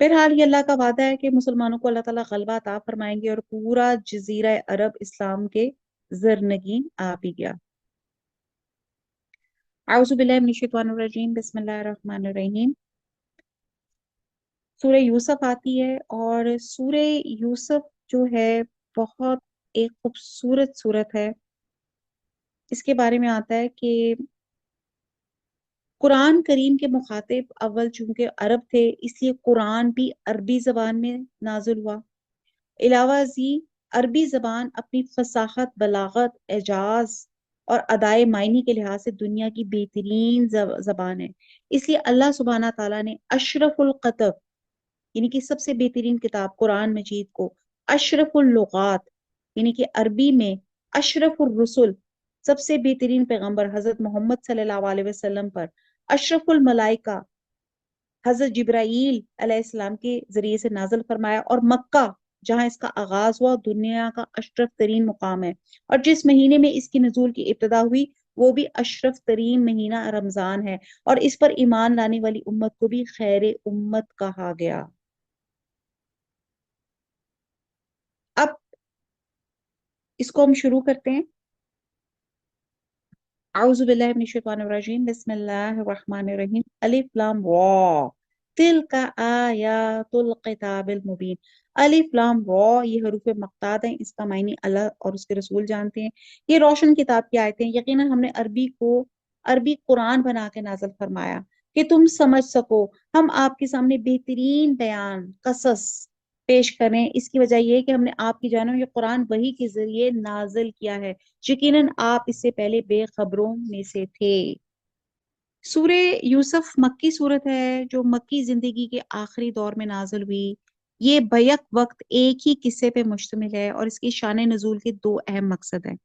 بہرحال یہ اللہ کا وعدہ ہے کہ مسلمانوں کو اللہ تعالیٰ غلبہ عطا فرمائیں گے اور پورا جزیرہ عرب اسلام کے زرنگین آ بھی گیا۔ اعوذ باللہ من الشیطان الرجیم، بسم اللہ الرحمن الرحیم۔ سورہ یوسف آتی ہے، اور سورہ یوسف جو ہے بہت ایک خوبصورت سورت ہے۔ اس کے بارے میں آتا ہے کہ قرآن کریم کے مخاطب اول چونکہ عرب تھے، اس لیے قرآن بھی عربی زبان میں نازل ہوا۔ علاوہ ازیں عربی زبان اپنی فصاحت، بلاغت، اعجاز اور ادائے معنی کے لحاظ سے دنیا کی بہترین زبان ہے۔ اس لیے اللہ سبحانہ تعالیٰ نے اشرف القطب، یعنی کہ سب سے بہترین کتاب قرآن مجید کو، اشرف اللغات یعنی کہ عربی میں اشرف الرسل، سب سے بہترین پیغمبر حضرت محمد صلی اللہ علیہ وسلم پر، اشرف الملائکہ حضرت جبرائیل علیہ السلام کے ذریعے سے نازل فرمایا، اور مکہ جہاں اس کا آغاز ہوا دنیا کا اشرف ترین مقام ہے، اور جس مہینے میں اس کی نزول کی ابتدا ہوئی وہ بھی اشرف ترین مہینہ رمضان ہے، اور اس پر ایمان لانے والی امت کو بھی خیر امت کہا گیا۔ اب اس کو ہم شروع کرتے ہیں۔ اعوذ باللہ من الشیطان الرجیم، بسم اللہ الرحمن الرحیم، الف لام را تلک آیات الکتاب المبین۔ الف لام را یہ حروف مقطعات ہیں، اس کا معنی اللہ اور اس کے رسول جانتے ہیں۔ یہ روشن کتاب کی آیتیں ہیں، یقیناً ہم نے عربی کو عربی قرآن بنا کے نازل فرمایا کہ تم سمجھ سکو۔ ہم آپ کے سامنے بہترین بیان، قصص پیش کریں۔ اس کی وجہ یہ ہے کہ ہم نے آپ کی جانب یہ قرآن وحی کے ذریعے نازل کیا ہے، یقیناً آپ اس سے پہلے بے خبروں میں سے تھے۔ سورہ یوسف مکی صورت ہے جو مکی زندگی کے آخری دور میں نازل ہوئی۔ یہ بیک وقت ایک ہی قصے پہ مشتمل ہے، اور اس کی شان نزول کے دو اہم مقصد ہیں۔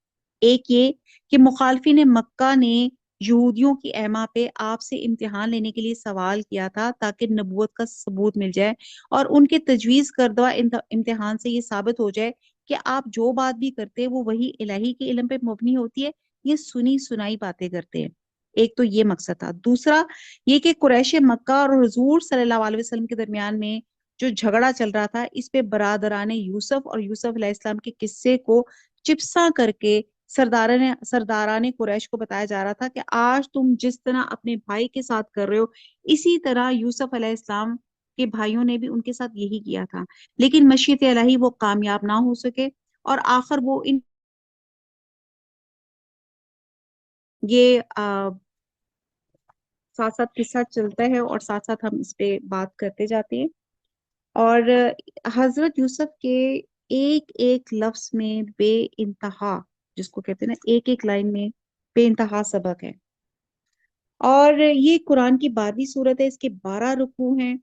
ایک یہ کہ مخالفین مکہ نے یہودیوں کی اعماء پہ آپ سے امتحان لینے کے لیے سوال کیا تھا تاکہ نبوت کا ثبوت مل جائے، اور ان کے تجویز کردہ امتحان سے یہ ثابت ہو جائے کہ آپ جو بات بھی کرتے وہ وہی الہی کے علم پہ مبنی ہوتی ہے، یہ سنی سنائی باتیں کرتے ہیں۔ ایک تو یہ مقصد تھا۔ دوسرا یہ کہ قریش مکہ اور حضور صلی اللہ علیہ وسلم کے درمیان میں جو جھگڑا چل رہا تھا، اس پہ برادران یوسف اور یوسف علیہ السلام کے قصے کو چپساں کر کے سرداران قریش کو بتایا جا رہا تھا کہ آج تم جس طرح اپنے بھائی کے ساتھ کر رہے ہو، اسی طرح یوسف علیہ السلام کے بھائیوں نے بھی ان کے ساتھ یہی کیا تھا، لیکن مشیت الہی وہ کامیاب نہ ہو سکے، اور آخر وہ ان یہ ساتھ ساتھ قصہ چلتا ہے اور ساتھ ساتھ ہم اس پہ بات کرتے جاتے ہیں۔ اور حضرت یوسف کے ایک ایک لفظ میں بے انتہا، جس کو کہتے ہیں نا ایک ایک لائن میں بے انتہا سبق ہے۔ اور یہ قرآن کی 12ویں سورت ہے، اس کے 12 رکوع ہیں،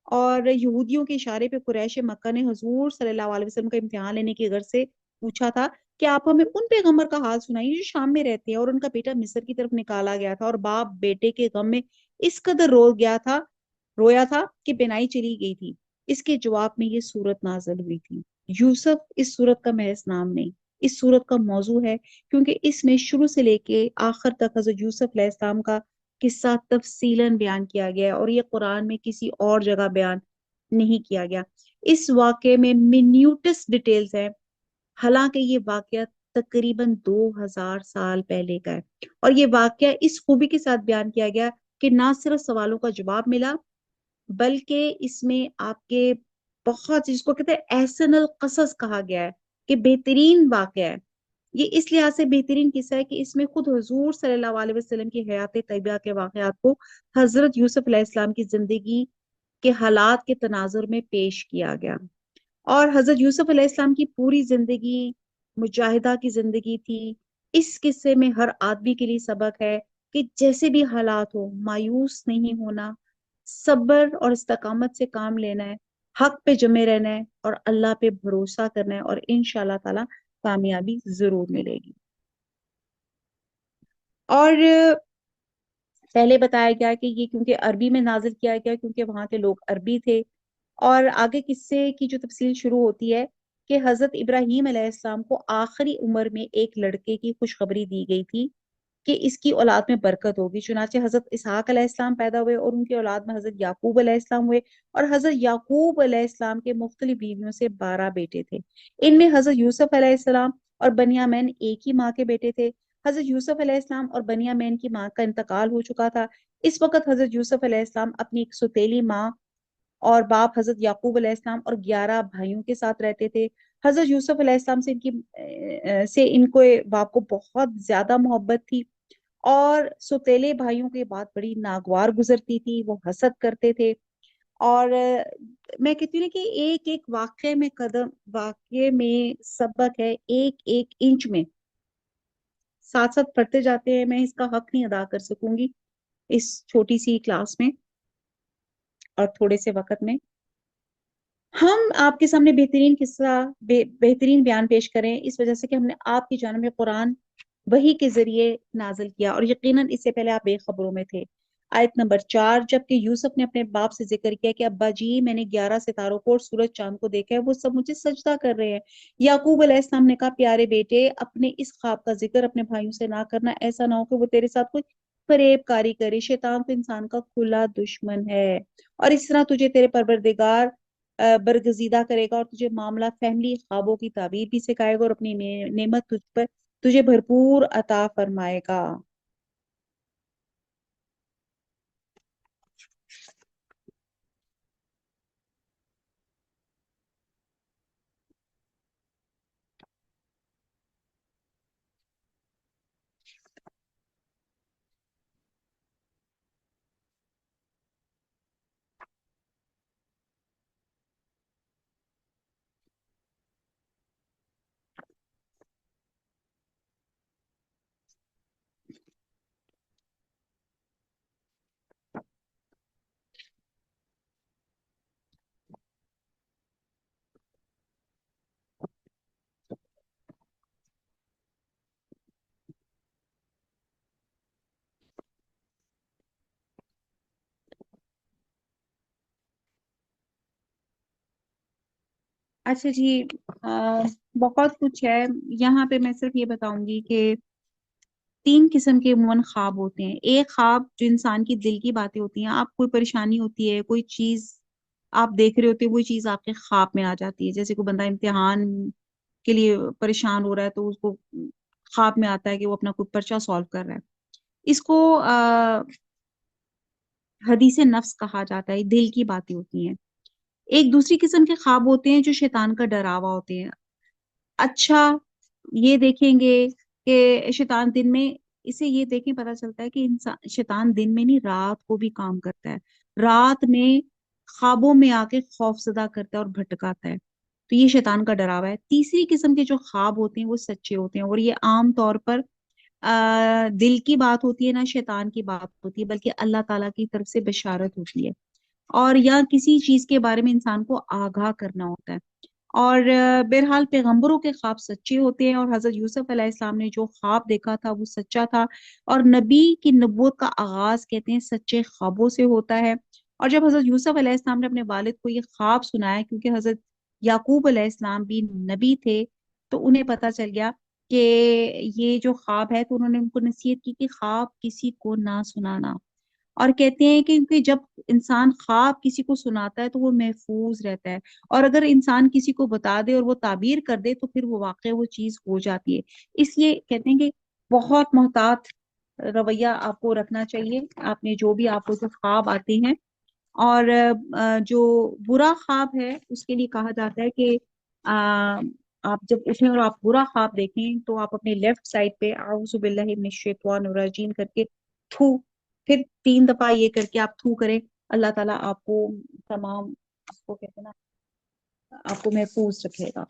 اور یہودیوں کے اشارے پہ قریش مکہ نے حضور صلی اللہ علیہ وسلم کا امتحان لینے کی غرض سے پوچھا تھا کہ آپ ہمیں ان پیغمبر کا حال سنائیے جو شام میں رہتے ہیں، اور ان کا بیٹا مصر کی طرف نکالا گیا تھا، اور باپ بیٹے کے غم میں اس قدر رویا تھا کہ بینائی چلی گئی تھی۔ اس کے جواب میں یہ سورت نازل ہوئی تھی۔ یوسف اس سورت کا محض نام نہیں، اس سورت کا موضوع ہے، کیونکہ اس میں شروع سے لے کے آخر تک حضرت یوسف علیہ السلام کا قصہ تفصیلاً بیان کیا گیا ہے، اور یہ قرآن میں کسی اور جگہ بیان نہیں کیا گیا۔ اس واقعے میں منیوٹس ڈیٹیلز ہیں، حالانکہ یہ واقعہ تقریباً 2000 سال پہلے کا ہے، اور یہ واقعہ اس خوبی کے ساتھ بیان کیا گیا کہ نہ صرف سوالوں کا جواب ملا، بلکہ اس میں آپ کے بہت، جس کو کہتے ہیں احسن القصص کہا گیا ہے، کہ بہترین واقعہ ہے۔ یہ اس لحاظ سے بہترین قصہ ہے کہ اس میں خود حضور صلی اللہ علیہ وسلم کی حیات طیبہ کے واقعات کو حضرت یوسف علیہ السلام کی زندگی کے حالات کے تناظر میں پیش کیا گیا، اور حضرت یوسف علیہ السلام کی پوری زندگی مجاہدہ کی زندگی تھی۔ اس قصے میں ہر آدمی کے لیے سبق ہے کہ جیسے بھی حالات ہو مایوس نہیں ہونا، صبر اور استقامت سے کام لینا ہے، حق پہ جمے رہنا ہے، اور اللہ پہ بھروسہ کرنا ہے، اور انشاءاللہ تعالی کامیابی ضرور ملے گی۔ اور پہلے بتایا گیا کہ یہ کیونکہ عربی میں نازل کیا گیا کیونکہ وہاں کے لوگ عربی تھے، اور آگے قصے کی جو تفصیل شروع ہوتی ہے کہ حضرت ابراہیم علیہ السلام کو آخری عمر میں ایک لڑکے کی خوشخبری دی گئی تھی، کہ اس کی اولاد میں برکت ہوگی، چنانچہ حضرت اسحاق علیہ السلام پیدا ہوئے اور ان کی اولاد میں حضرت یعقوب علیہ السلام ہوئے، اور حضرت یعقوب علیہ السلام کے مختلف بیویوں سے 12 بیٹے تھے۔ ان میں حضرت یوسف علیہ السلام اور بنیامین ایک ہی ماں کے بیٹے تھے۔ حضرت یوسف علیہ السلام اور بنیامین کی ماں کا انتقال ہو چکا تھا۔ اس وقت حضرت یوسف علیہ السلام اپنی ایک سوتیلی ماں اور باپ حضرت یعقوب علیہ السلام اور 11 بھائیوں کے ساتھ رہتے تھے۔ حضرت یوسف علیہ السلام سے ان کو باپ کو بہت زیادہ محبت تھی، اور سوتیلے بھائیوں کے بعد بڑی ناگوار گزرتی تھی، وہ حسد کرتے تھے۔ اور میں کہتی ہوں نا کہ ایک ایک واقعے میں سبق ہے، ایک ایک انچ میں ساتھ ساتھ پڑھتے جاتے ہیں، میں اس کا حق نہیں ادا کر سکوں گی اس چھوٹی سی کلاس میں اور تھوڑے سے وقت میں۔ ہم آپ کے سامنے بہترین قصہ بہترین بیان پیش کریں اس وجہ سے کہ ہم نے آپ کی جانب میں قرآن وحی کے ذریعے نازل کیا، اور یقیناً اس سے پہلے آپ بے خبروں میں تھے۔ آیت نمبر 4، جبکہ یوسف نے اپنے باپ سے ذکر کیا کہ ابا جی میں نے 11 ستاروں کو اور سورج چاند کو دیکھا ہے، وہ سب مجھے سجدہ کر رہے ہیں۔ یعقوب علیہ السلام نے کہا پیارے بیٹے اپنے اس خواب کا ذکر اپنے بھائیوں سے نہ کرنا، ایسا نہ ہو کہ وہ تیرے ساتھ کوئی فریب کاری کرے، شیطان تو انسان کا کھلا دشمن ہے، اور اس طرح تجھے تیرے پروردگار برگزیدہ کرے گا، اور تجھے معاملہ فہمی خوابوں کی تعبیر بھی سکھائے گا، اور اپنی نعمت تجھے بھرپور عطا فرمائے گا۔ اچھا جی، بہت کچھ ہے یہاں پہ، میں صرف یہ بتاؤں گی کہ 3 قسم کے عموماً خواب ہوتے ہیں۔ ایک خواب جو انسان کی دل کی باتیں ہوتی ہیں، آپ کوئی پریشانی ہوتی ہے، کوئی چیز آپ دیکھ رہے ہوتے ہیں، وہی چیز آپ کے خواب میں آ جاتی ہے، جیسے کوئی بندہ امتحان کے لیے پریشان ہو رہا ہے تو اس کو خواب میں آتا ہے کہ وہ اپنا کوئی پرچہ سالو کر رہا ہے، اس کو حدیث نفس کہا جاتا ہے، دل کی باتیں ہوتی ہیں۔ ایک دوسری قسم کے خواب ہوتے ہیں جو شیطان کا ڈراوا ہوتے ہیں۔ اچھا، یہ دیکھیں گے کہ شیطان دن میں، اسے یہ دیکھیں پتا چلتا ہے کہ شیطان دن میں نہیں رات کو بھی کام کرتا ہے، رات میں خوابوں میں آ کے خوف زدہ کرتا ہے اور بھٹکاتا ہے، تو یہ شیطان کا ڈراوا ہے۔ تیسری قسم کے جو خواب ہوتے ہیں وہ سچے ہوتے ہیں، اور یہ عام طور پر دل کی بات ہوتی ہے، نہ شیطان کی بات ہوتی ہے، بلکہ اللہ تعالیٰ کی طرف سے بشارت ہوتی ہے، اور یا کسی چیز کے بارے میں انسان کو آگاہ کرنا ہوتا ہے۔ اور بہرحال پیغمبروں کے خواب سچے ہوتے ہیں، اور حضرت یوسف علیہ السلام نے جو خواب دیکھا تھا وہ سچا تھا، اور نبی کی نبوت کا آغاز کہتے ہیں سچے خوابوں سے ہوتا ہے۔ اور جب حضرت یوسف علیہ السلام نے اپنے والد کو یہ خواب سنایا، کیونکہ حضرت یعقوب علیہ السلام بھی نبی تھے، تو انہیں پتا چل گیا کہ یہ جو خواب ہے، تو انہوں نے ان کو نصیحت کی کہ خواب کسی کو نہ سنانا، اور کہتے ہیں کہ کیونکہ جب انسان خواب کسی کو سناتا ہے تو وہ محفوظ رہتا ہے، اور اگر انسان کسی کو بتا دے اور وہ تعبیر کر دے تو پھر وہ واقع وہ چیز ہو جاتی ہے۔ اس لیے کہتے ہیں کہ بہت محتاط رویہ آپ کو رکھنا چاہیے، آپ نے جو بھی آپ کو جو خواب آتے ہیں۔ اور جو برا خواب ہے اس کے لیے کہا جاتا ہے کہ آپ جب اٹھیں اور آپ برا خواب دیکھیں تو آپ اپنے لیفٹ سائڈ پہ اعوذ باللہ من الشیطان الرجیم کر کے تھو، پھر 3 دفعہ یہ کر کے آپ تھو کریں، اللہ تعالیٰ آپ کو تمام، آپ کو کہتے ہیں نا، آپ کو محفوظ رکھے گا۔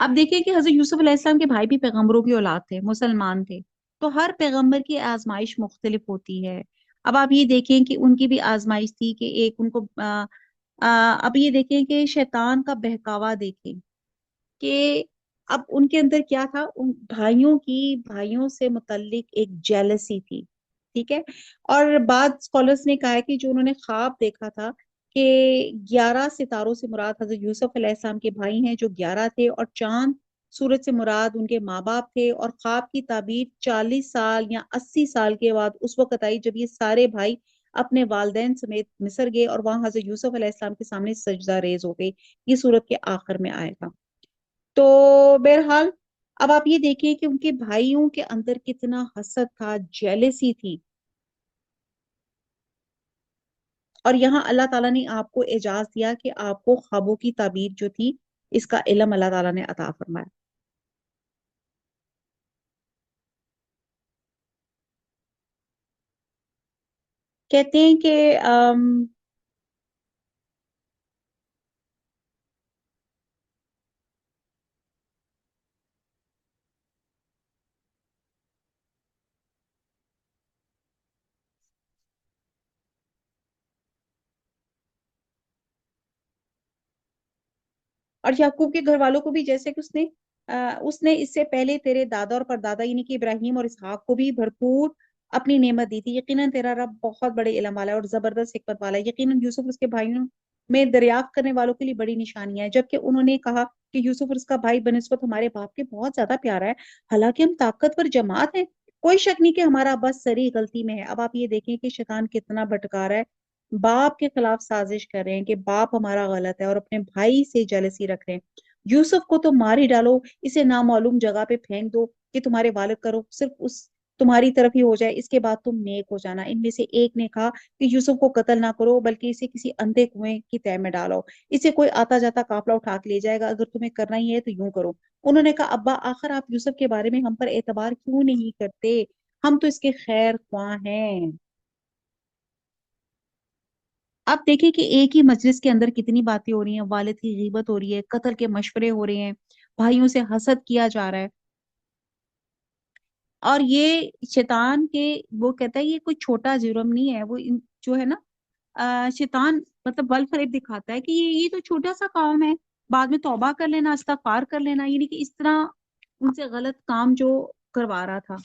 اب دیکھیں کہ حضرت یوسف علیہ السلام کے بھائی بھی پیغمبروں کی اولاد تھے، مسلمان تھے، تو ہر پیغمبر کی آزمائش مختلف ہوتی ہے۔ اب آپ یہ دیکھیں کہ ان کی بھی آزمائش تھی کہ ایک ان کو اب یہ دیکھیں کہ شیطان کا بہکاوا دیکھیں کہ اب ان کے اندر کیا تھا، ان بھائیوں سے متعلق ایک جیلسی تھی، ٹھیک ہے۔ اور بعض اسکالرس نے کہا ہے کہ جو انہوں نے خواب دیکھا تھا کہ 11 ستاروں سے مراد حضرت یوسف علیہ السلام کے بھائی ہیں جو 11 تھے، اور چاند سورج سے مراد ان کے ماں باپ تھے، اور خواب کی تعبیر 40 سال یا 80 سال کے بعد اس وقت آئی جب یہ سارے بھائی اپنے والدین سمیت مصر گئے اور وہاں حضرت یوسف علیہ السلام کے سامنے سجدہ ریز ہو گئی۔ یہ سورت کے آخر میں آئے گا۔ تو بہرحال اب آپ یہ دیکھیں کہ ان کے بھائیوں کے اندر کتنا حسد تھا، جیلسی تھی، اور یہاں اللہ تعالیٰ نے آپ کو اعجاز دیا کہ آپ کو خوابوں کی تعبیر جو تھی اس کا علم اللہ تعالیٰ نے عطا فرمایا۔ کہتے ہیں کہ اور یعقوب کے گھر والوں کو بھی جیسے کہ اس نے اس سے پہلے تیرے دادا اور پردادا یعنی کہ ابراہیم اور اسحاق کو بھی بھرپور اپنی نعمت دی تھی۔ یقیناً تیرا رب بہت بڑے علم والا ہے اور زبردست حکمت والا ہے۔ یقیناً یوسف اور اس کے بھائیوں میں دریافت کرنے والوں کے لیے بڑی نشانیاں ہیں، جبکہ انہوں نے کہا کہ یوسف اور اس کا بھائی بنسبت ہمارے باپ کے بہت زیادہ پیارا ہے، حالانکہ ہم طاقتور جماعت ہیں۔ کوئی شک نہیں کہ ہمارا ابا سری غلطی میں ہے۔ اب آپ یہ دیکھیں کہ شیطان کتنا بھٹکا رہا ہے، باپ کے خلاف سازش کر رہے ہیں کہ باپ ہمارا غلط ہے اور اپنے بھائی سے جلسی رکھ رہے ہیں۔ یوسف کو تو مار ہی ڈالو، اسے نامعلوم جگہ پہ پھینک دو کہ تمہارے والد کرو صرف اس تمہاری طرف ہی ہو جائے، اس کے بعد تم نیک ہو جانا۔ ان میں سے ایک نے کہا کہ یوسف کو قتل نہ کرو بلکہ اسے کسی اندھے کنویں کی تہ میں ڈالو، اسے کوئی آتا جاتا قافلہ اٹھا کے لے جائے گا، اگر تمہیں کرنا ہی ہے تو یوں کرو۔ انہوں نے کہا ابا آخر آپ یوسف کے بارے میں ہم پر اعتبار کیوں نہیں کرتے، ہم تو اس کے خیر خواہ ہیں۔ اب دیکھیں کہ ایک ہی مجلس کے اندر کتنی باتیں ہو رہی ہیں، والد کی غیبت ہو رہی ہے، قتل کے مشورے ہو رہے ہیں، بھائیوں سے حسد کیا جا رہا ہے، اور یہ شیطان کے وہ کہتا ہے یہ کوئی چھوٹا جرم نہیں ہے، وہ جو ہے نا شیطان مطلب بل فریب دکھاتا ہے کہ یہ تو چھوٹا سا کام ہے، بعد میں توبہ کر لینا، استغفار کر لینا، یعنی کہ اس طرح ان سے غلط کام جو کروا رہا تھا۔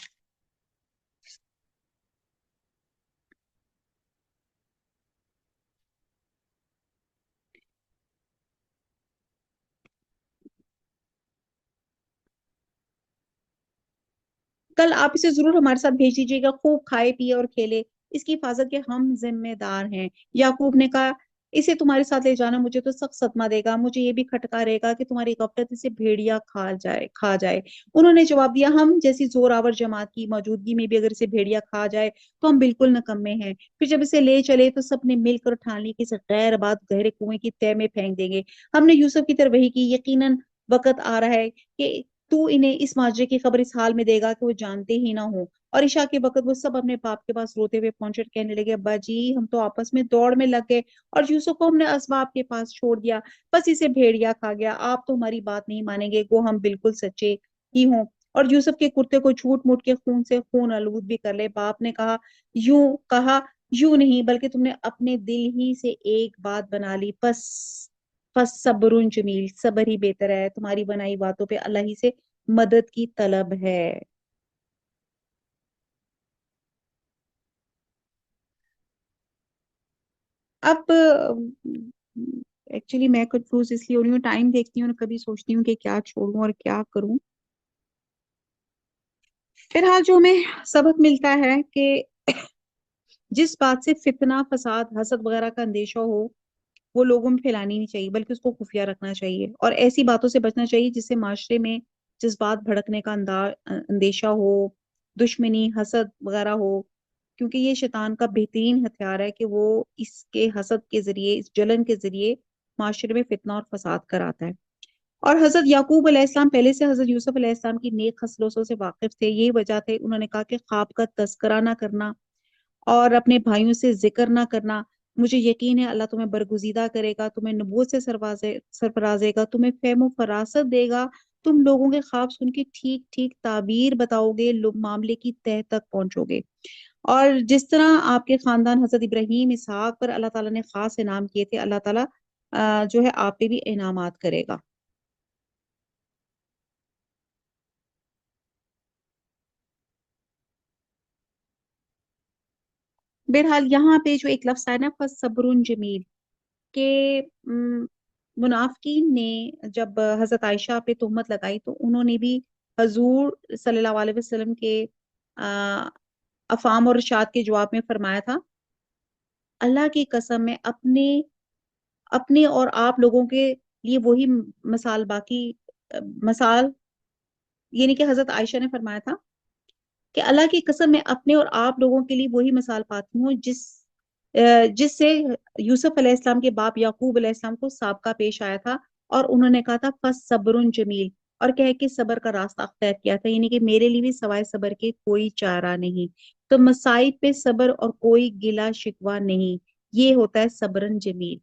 کل آپ اسے ضرور ہمارے ساتھ بھیج دیجیے گا، خوب کھائے پیے اور کھیلے، اس کی حفاظت کے ہم ذمہ دار ہیں۔ یعقوب نے کہا اسے تمہارے ساتھ لے جانا مجھے تو سخت صدمہ دے گا، مجھے یہ بھی کھٹکا رہے گا کہ تمہاری غفلت اسے بھیڑیا کھا جائے۔ انہوں نے جواب دیا ہم جیسی زور آور جماعت کی موجودگی میں بھی اگر اسے بھیڑیا کھا جائے تو ہم بالکل نکمے ہیں۔ پھر جب اسے لے چلے تو سب نے مل کر ٹھان لی کہ اسے غیر بات گہرے کنویں کی تہ میں پھینک دیں گے۔ ہم نے یوسف کی طرف وحی کی یقیناً وقت آ رہا ہے کہ تو انہیں اس ماجرے کی خبر اس حال میں دے گا کہ وہ جانتے ہی نہ ہو۔ اور عشاء کے وقت وہ سب اپنے باپ کے پاس روتے ہوئے پہنچے اور کہنے لگے ابا جی ہم تو آپس میں دوڑ میں لگ گئے اور یوسف کو ہم نے اسباب کے پاس چھوڑ دیا، بس اسے بھیڑیا کھا گیا، آپ تو ہماری بات نہیں مانیں گے، گو ہم بالکل سچے ہی ہوں۔ اور یوسف کے کرتے کو جھوٹ موٹ کے خون سے خون آلود بھی کر لے۔ باپ نے کہا یوں نہیں بلکہ تم نے اپنے دل ہی سے ایک بات بنا لی، پس صبر جمیل، صبر ہی بہتر ہے، تمہاری بنائی باتوں پہ اللہ ہی سے مدد کی طلب ہے۔ اب ایکچولی میں کنفیوز اس لیے ہو رہی ہوں، ٹائم دیکھتی ہوں اور کبھی سوچتی ہوں کہ کیا چھوڑوں اور کیا کروں۔ فی الحال جو ہمیں سبق ملتا ہے کہ جس بات سے فتنہ فساد حسد وغیرہ کا اندیشہ ہو وہ لوگوں میں پھیلانی نہیں چاہیے بلکہ اس کو خفیہ رکھنا چاہیے، اور ایسی باتوں سے بچنا چاہیے جس سے معاشرے میں جذبات بھڑکنے کا اندیشہ ہو، دشمنی حسد وغیرہ ہو، کیونکہ یہ شیطان کا بہترین ہتھیار ہے کہ وہ اس کے حسد کے ذریعے، اس جلن کے ذریعے معاشرے میں فتنہ اور فساد کراتا ہے۔ اور حضرت یعقوب علیہ السلام پہلے سے حضرت یوسف علیہ السلام کی نیک خصلتوں سے واقف تھے، یہی وجہ تھے انہوں نے کہا کہ خواب کا تذکرہ نہ کرنا اور اپنے بھائیوں سے ذکر نہ کرنا، مجھے یقین ہے اللہ تمہیں برگزیدہ کرے گا، تمہیں نبوت سے سرفرازے گا، تمہیں فہم و فراست دے گا، تم لوگوں کے خواب سن کے ٹھیک ٹھیک تعبیر بتاؤ گے، لوگ معاملے کی تہ تک پہنچو گے، اور جس طرح آپ کے خاندان حضرت ابراہیم اسحاق پر اللہ تعالیٰ نے خاص انعام کیے تھے، اللہ تعالیٰ جو ہے آپ پہ بھی انعامات کرے گا۔ بہرحال یہاں پہ جو ایک لفظ ہے نا فَصَبْرٌ جمیل، کہ منافقین نے جب حضرت عائشہ پہ تہمت لگائی تو انہوں نے بھی حضور صلی اللہ علیہ وسلم کے افہام اور ارشاد کے جواب میں فرمایا تھا، اللہ کی قسم میں اپنے اور آپ لوگوں کے لیے وہی مثال مثال، یعنی کہ حضرت عائشہ نے فرمایا تھا کہ اللہ کی قسم میں اپنے اور آپ لوگوں کے لیے وہی مثال پاتی ہوں جس سے یوسف علیہ السلام کے باپ یعقوب علیہ السلام کو سابقہ پیش آیا تھا، اور انہوں نے کہا تھا فَصَبْرٌ جمیل، اور کہہ کے صبر کا راستہ اختیار کیا تھا، یعنی کہ میرے لیے بھی سوائے صبر کے کوئی چارہ نہیں، تو مصائب پہ صبر اور کوئی گلہ شکوہ نہیں، یہ ہوتا ہے صبرن جمیل۔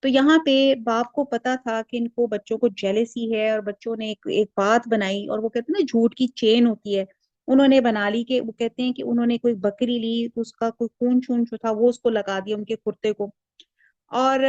تو یہاں پہ باپ کو پتا تھا کہ ان کو بچوں کو جیلسی ہے، اور بچوں نے ایک بات بنائی، اور وہ کہتے ہیں نا جھوٹ کی چین ہوتی ہے، انہوں نے بنا لی کہ وہ کہتے ہیں کہ انہوں نے کوئی بکری لی تو اس کا کوئی خون چون جو تھا وہ اس کو لگا دیا ان کے کرتے کو، اور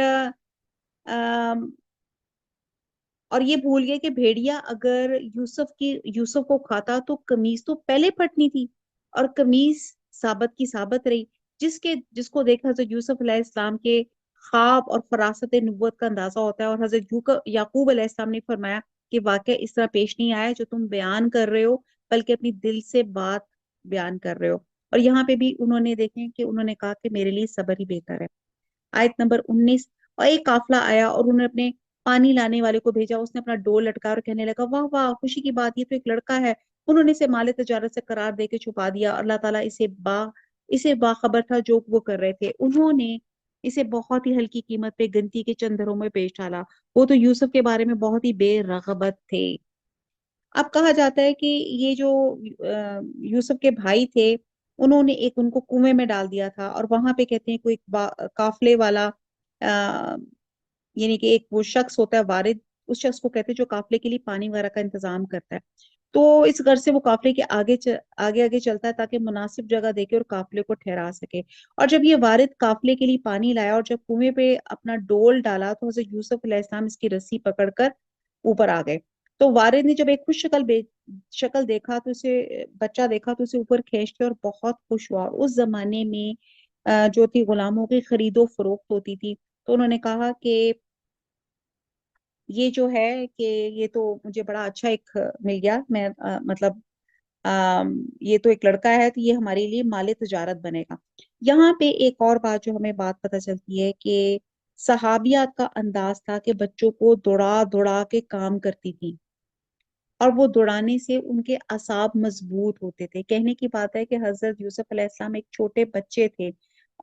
اور یہ بھول گئے کہ بھیڑیا اگر یوسف کو کھاتا تو قمیص تو پہلے پھٹنی تھی، اور قمیص ثابت کی ثابت رہی، جس کو دیکھ حضرت یوسف علیہ السلام کے خواب اور فراست نبوت کا اندازہ ہوتا ہے، اور حضرت یعقوب علیہ السلام نے فرمایا کہ واقعہ اس طرح پیش نہیں آیا جو تم بیان کر رہے ہو، بلکہ اپنی دل سے بات بیان کر رہے ہو۔ اور یہاں پہ بھی انہوں نے دیکھیں کہ انہوں نے کہا کہ میرے لیے صبر ہی بہتر ہے۔ آیت نمبر 19، اور ایک قافلہ آیا اور انہوں نے اپنے پانی لانے والے کو بھیجا، اس نے اپنا ڈول لٹکا اور کہنے لگا واہ واہ خوشی کی بات، یہ تو ایک لڑکا ہے، انہوں نے اسے مال تجارت سے قرار دے کے چھپا دیا، اور اللہ تعالیٰ اسے باخبر تھا جو وہ کر رہے تھے، انہوں نے اسے بہت ہی ہلکی قیمت پہ گنتی کے چند درہموں میں بیچ ڈالا، وہ تو یوسف کے بارے میں بہت ہی بے رغبت تھے۔ اب کہا جاتا ہے کہ یہ جو یوسف کے بھائی تھے انہوں نے ان کو کنویں میں ڈال دیا تھا، اور وہاں پہ کہتے ہیں کوئی قافلے والا یعنی کہ ایک وہ شخص ہوتا ہے وارد، اس شخص کو کہتے ہیں جو قافلے کے لیے پانی وغیرہ کا انتظام کرتا ہے، تو اس غرض سے وہ قافلے کے آگے چلتا ہے تاکہ مناسب جگہ دے کے اور قافلے کو ٹھہرا سکے، اور جب یہ وارد قافلے کے لیے پانی لایا اور جب کنویں پہ اپنا ڈول ڈالا تو حضرت یوسف علیہ السلام اس کی رسی پکڑ کر اوپر آ گئے، تو وارد نے جب ایک خوش شکل دیکھا تو بچہ دیکھا تو اسے اوپر کھینچ کے اور بہت خوش ہوا۔ اس زمانے میں جو تھی غلاموں کی خرید و فروخت ہوتی تھی، تو انہوں نے کہا کہ یہ جو ہے کہ یہ تو مجھے بڑا اچھا ایک مل گیا، میں مطلب یہ تو ایک لڑکا ہے تو یہ ہمارے لیے مال تجارت بنے گا۔ یہاں پہ ایک اور بات جو ہمیں بات پتہ چلتی ہے کہ صحابیات کا انداز تھا کہ بچوں کو دوڑا دوڑا کے کام کرتی تھی، اور وہ دوڑانے سے ان کے اعصاب مضبوط ہوتے تھے۔ کہنے کی بات ہے کہ حضرت یوسف علیہ السلام ایک چھوٹے بچے تھے،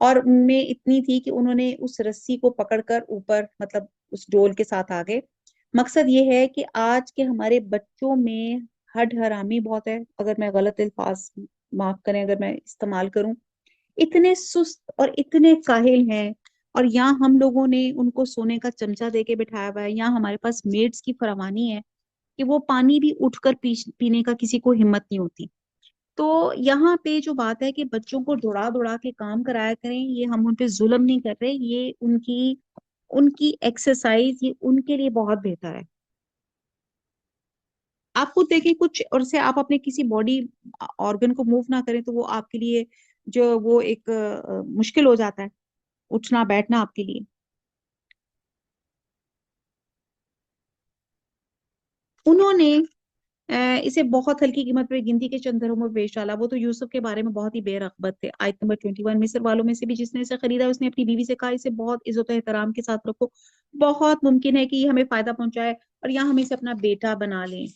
اور ان میں اتنی تھی کہ انہوں نے اس رسی کو پکڑ کر اوپر مطلب اس ڈول کے ساتھ آگے۔ مقصد یہ ہے کہ آج کے ہمارے بچوں میں ہڈ حرامی بہت ہے، اگر میں غلط الفاظ معاف کریں اگر میں استعمال کروں، اتنے سست اور اتنے کاہل ہیں، اور یہاں ہم لوگوں نے ان کو سونے کا چمچہ دے کے بٹھایا ہوا ہے، یہاں ہمارے پاس میڈس کی فراوانی ہے کہ وہ پانی بھی اٹھ کر پینے کا کسی کو ہمت نہیں ہوتی۔ تو یہاں پہ جو بات ہے کہ بچوں کو دوڑا دوڑا کے کام کرایا کریں، یہ ہم ان پہ ظلم نہیں کر رہے، یہ ان کی ایکسرسائز یہ ان کے لیے بہت بہتر ہے۔ آپ خود دیکھیں کچھ اور سے آپ اپنے کسی باڈی آرگن کو موو نہ کریں تو وہ آپ کے لیے جو وہ ایک مشکل ہو جاتا ہے اٹھنا بیٹھنا آپ کے لیے۔ انہوں نے اسے بہت ہلکی قیمت پہ گنتی کے چند درہموں میں بیچ ڈالا، وہ تو یوسف کے بارے میں بہت ہی بے رغبت تھے۔ آیت نمبر 21، مصر والوں میں سے بھی جس نے اسے خریدا اس نے اپنی بیوی سے کہا اسے بہت عزت و احترام کے ساتھ رکھو، بہت ممکن ہے کہ یہ ہمیں فائدہ پہنچائے اور یہاں ہم اسے اپنا بیٹا بنا لیں۔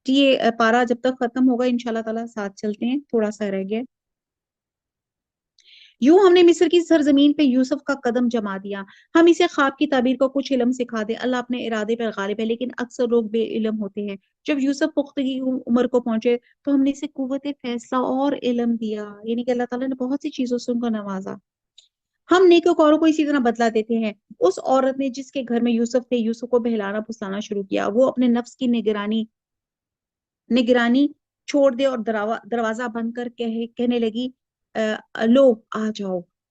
یہ پارا جب تک ختم ہوگا انشاءاللہ تعالیٰ ساتھ چلتے ہیں، تھوڑا سا رہ گیا۔ یوں ہم نے مصر کی سرزمین پہ یوسف کا قدم جما دیا، ہم اسے خواب کی تعبیر کا کچھ علم سکھا دے، اللہ اپنے ارادے پر غالب ہے لیکن اکثر لوگ بے علم ہوتے ہیں۔ جب یوسف پختگی عمر کو پہنچے تو ہم نے اسے قوت فیصلہ اور علم دیا، یعنی کہ اللہ تعالیٰ نے بہت سی چیزوں سے ان کو نوازا۔ ہم نیکوکاروں کو اسی طرح بدلا دیتے ہیں۔ اس عورت نے جس کے گھر میں یوسف تھے یوسف کو بہلانا پھسلانا شروع کیا، وہ اپنے نفس کی نگرانی چھوڑ دے اور دروازہ بند کر کہنے لگی لو آ جاؤ۔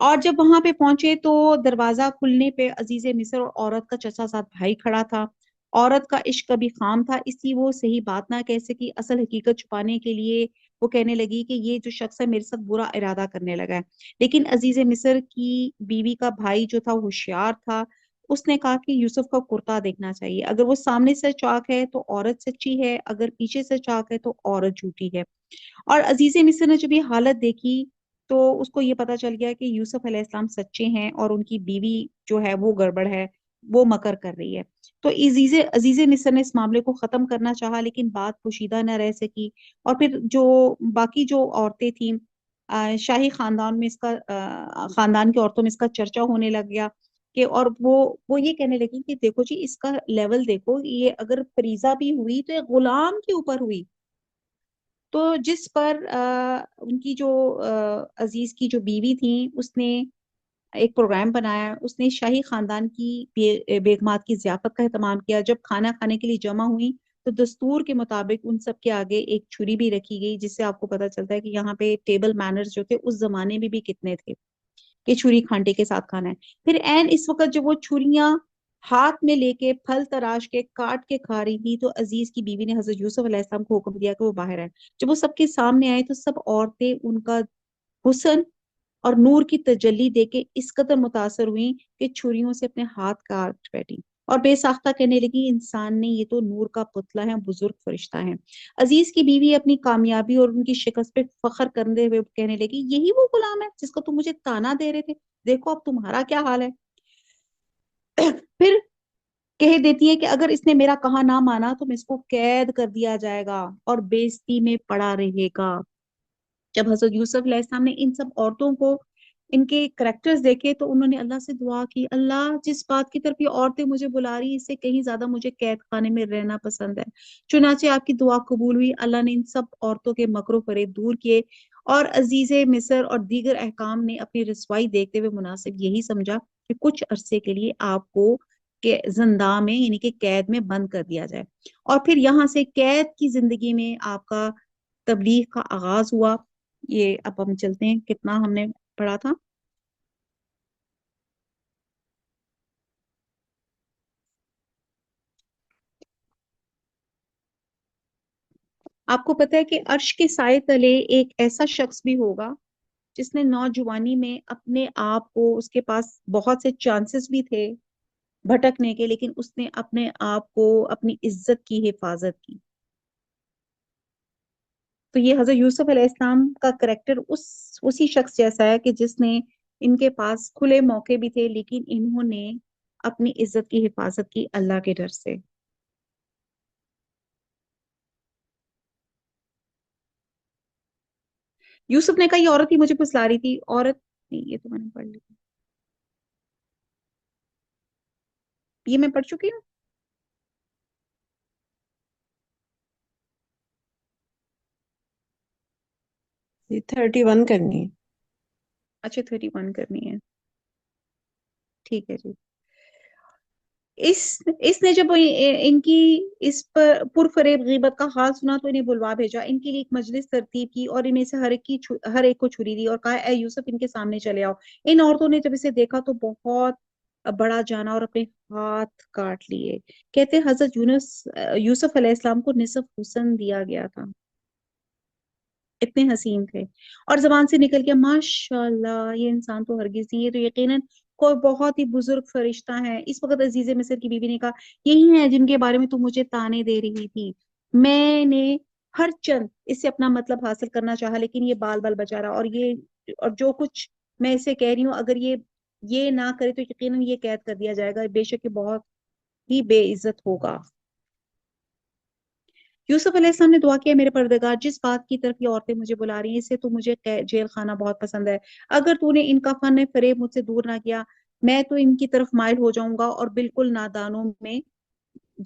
اور جب وہاں پہ پہنچے تو دروازہ کھلنے پہ عزیز مصر اور عورت کا چچا ساتھ بھائی کھڑا تھا۔ عورت کا عشق کبھی خام تھا، اس لیے وہ صحیح بات نہ کہہ سکی، اصل حقیقت چھپانے کے لیے وہ کہنے لگی کہ یہ جو شخص ہے میرے ساتھ برا ارادہ کرنے لگا ہے۔ لیکن عزیز مصر کی بیوی کا بھائی جو تھا وہ ہوشیار تھا، اس نے کہا کہ یوسف کا کرتا دیکھنا چاہیے، اگر وہ سامنے سے چاک ہے تو عورت سچی ہے، اگر پیچھے سے چاک ہے تو عورت جھوٹی ہے۔ اور عزیز مصر نے جب یہ حالت دیکھی تو اس کو یہ پتا چل گیا کہ یوسف علیہ السلام سچے ہیں اور ان کی بیوی جو ہے وہ گڑبڑ ہے، وہ مکر کر رہی ہے۔ تو عزیز مصر نے اس معاملے کو ختم کرنا چاہا لیکن بات پوشیدہ نہ رہ سکی، اور پھر جو باقی جو عورتیں تھیں شاہی خاندان میں اس کا خاندان کی عورتوں میں اس کا چرچا ہونے لگ گیا کہ، اور وہ یہ کہنے لگی کہ دیکھو جی اس کا لیول دیکھو، یہ اگر فریضہ بھی ہوئی تو یہ غلام کے اوپر ہوئی۔ تو جس پر ان کی جو عزیز کی جو بیوی تھی اس نے ایک پروگرام بنایا، اس نے شاہی خاندان کی بیگمات کی ضیافت کا اہتمام کیا۔ جب کھانا کھانے کے لیے جمع ہوئی تو دستور کے مطابق ان سب کے آگے ایک چھری بھی رکھی گئی، جس سے آپ کو پتا چلتا ہے کہ یہاں پہ ٹیبل مینرز جو تھے اس زمانے میں بھی کتنے تھے کہ چھری کھانٹے کے ساتھ کھانا ہے۔ پھر عین اس وقت جب وہ چھریاں ہاتھ میں لے کے پھل تراش کے کاٹ کے کھا رہی تھی تو عزیز کی بیوی نے حضرت یوسف علیہ السلام کو حکم دیا کہ وہ باہر آئے۔ جب وہ سب کے سامنے آئے تو سب عورتیں ان کا حسن اور نور کی تجلی دے کے اس قدر متاثر ہوئیں کہ چھریوں سے اپنے ہاتھ کاٹ بیٹھی اور بے ساختہ کہنے لگی انسان نے، یہ تو نور کا پتلا ہے، بزرگ فرشتہ ہے۔ عزیز کی بیوی اپنی کامیابی اور ان کی شکست پہ فخر کرتے ہوئے کہنے لگی یہی وہ غلام ہے جس کو تم مجھے تانا دے رہے تھے، دیکھو اب تمہارا کیا حال ہے۔ پھر کہہ دیتی ہے کہ اگر اس نے میرا کہا نہ مانا تو میں اس کو قید کر دیا جائے گا اور بےزتی میں پڑا رہے گا۔ جب حضرت یوسف علیہ السلام نے ان سب عورتوں کو ان کے کریکٹرز دیکھے تو انہوں نے اللہ سے دعا کی، اللہ جس بات کی طرف یہ عورتیں مجھے بلا رہی اس سے کہیں زیادہ مجھے قید خانے میں رہنا پسند ہے۔ چنانچہ آپ کی دعا قبول ہوئی، اللہ نے ان سب عورتوں کے مکر و فریب دور کیے اور عزیز مصر اور دیگر احکام نے اپنی رسوائی دیکھتے ہوئے مناسب یہی سمجھا کہ کچھ عرصے کے لیے آپ کو کہ زندان میں یعنی کہ قید میں بند کر دیا جائے، اور پھر یہاں سے قید کی زندگی میں آپ کا تبلیغ کا آغاز ہوا۔ یہ اب ہم چلتے ہیں، کتنا ہم نے پڑھا تھا؟ آپ کو پتا ہے کہ عرش کے سائے تلے ایک ایسا شخص بھی ہوگا جس نے نوجوانی میں اپنے آپ کو، اس کے پاس بہت سے چانسز بھی تھے بھٹکنے کے، لیکن اس نے اپنے آپ کو اپنی عزت کی حفاظت کی۔ تو یہ حضرت یوسف علیہ السلام کا کریکٹر اسی شخص جیسا ہے کہ جس نے، ان کے پاس کھلے موقع بھی تھے لیکن انہوں نے اپنی عزت کی حفاظت کی اللہ کے ڈر سے۔ یوسف نے کہا یہ عورت ہی مجھے پھسلا رہی تھی، عورت نہیں، یہ تو میں نے پڑھ لی، یہ میں پڑھ چکی ہوں۔ یہ 31 کرنی ہے۔ اچھا 31 کرنی ہے، ٹھیک ہے جی۔ اس اس نے جب ان کی اس پر پرفریب غیبت کا حال سنا تو انہیں بلوا بھیجا، ان کے لیے ایک مجلس ترتیب کی اور انہیں سے ہر ایک کو چھری دی اور کہا اے یوسف ان کے سامنے چلے آؤ۔ ان عورتوں نے جب اسے دیکھا تو بہت بڑا جانا اور اپنے ہاتھ کاٹ لیے۔ کہتے حضرت یوسف علیہ السلام کو نصف حسن دیا گیا تھا، اتنے حسین تھے، اور زبان سے نکل گیا ماشاء اللہ یہ انسان تو ہرگز نہیں، یہ تو یقیناً کوئی بہت ہی بزرگ فرشتہ ہے۔ اس وقت عزیز مصر کی بیوی نے کہا یہی ہیں جن کے بارے میں تو مجھے تانے دے رہی تھی، میں نے ہر چند اس سے اپنا مطلب حاصل کرنا چاہا لیکن یہ بال بال بچا رہا، اور جو کچھ میں اسے کہہ رہی ہوں اگر یہ نہ کرے تو یقیناً یہ قید کر دیا جائے گا، بے شک یہ بہت ہی بے عزت ہوگا۔ یوسف علیہ السلام نے دعا کیا میرے پردگار جس بات کی طرف یہ عورتیں مجھے بلا رہی ہیں اس سے تو مجھے جیل خانہ بہت پسند ہے، اگر تو نے ان کا فن فریب مجھ سے دور نہ کیا میں تو ان کی طرف مائل ہو جاؤں گا اور بالکل نادانوں میں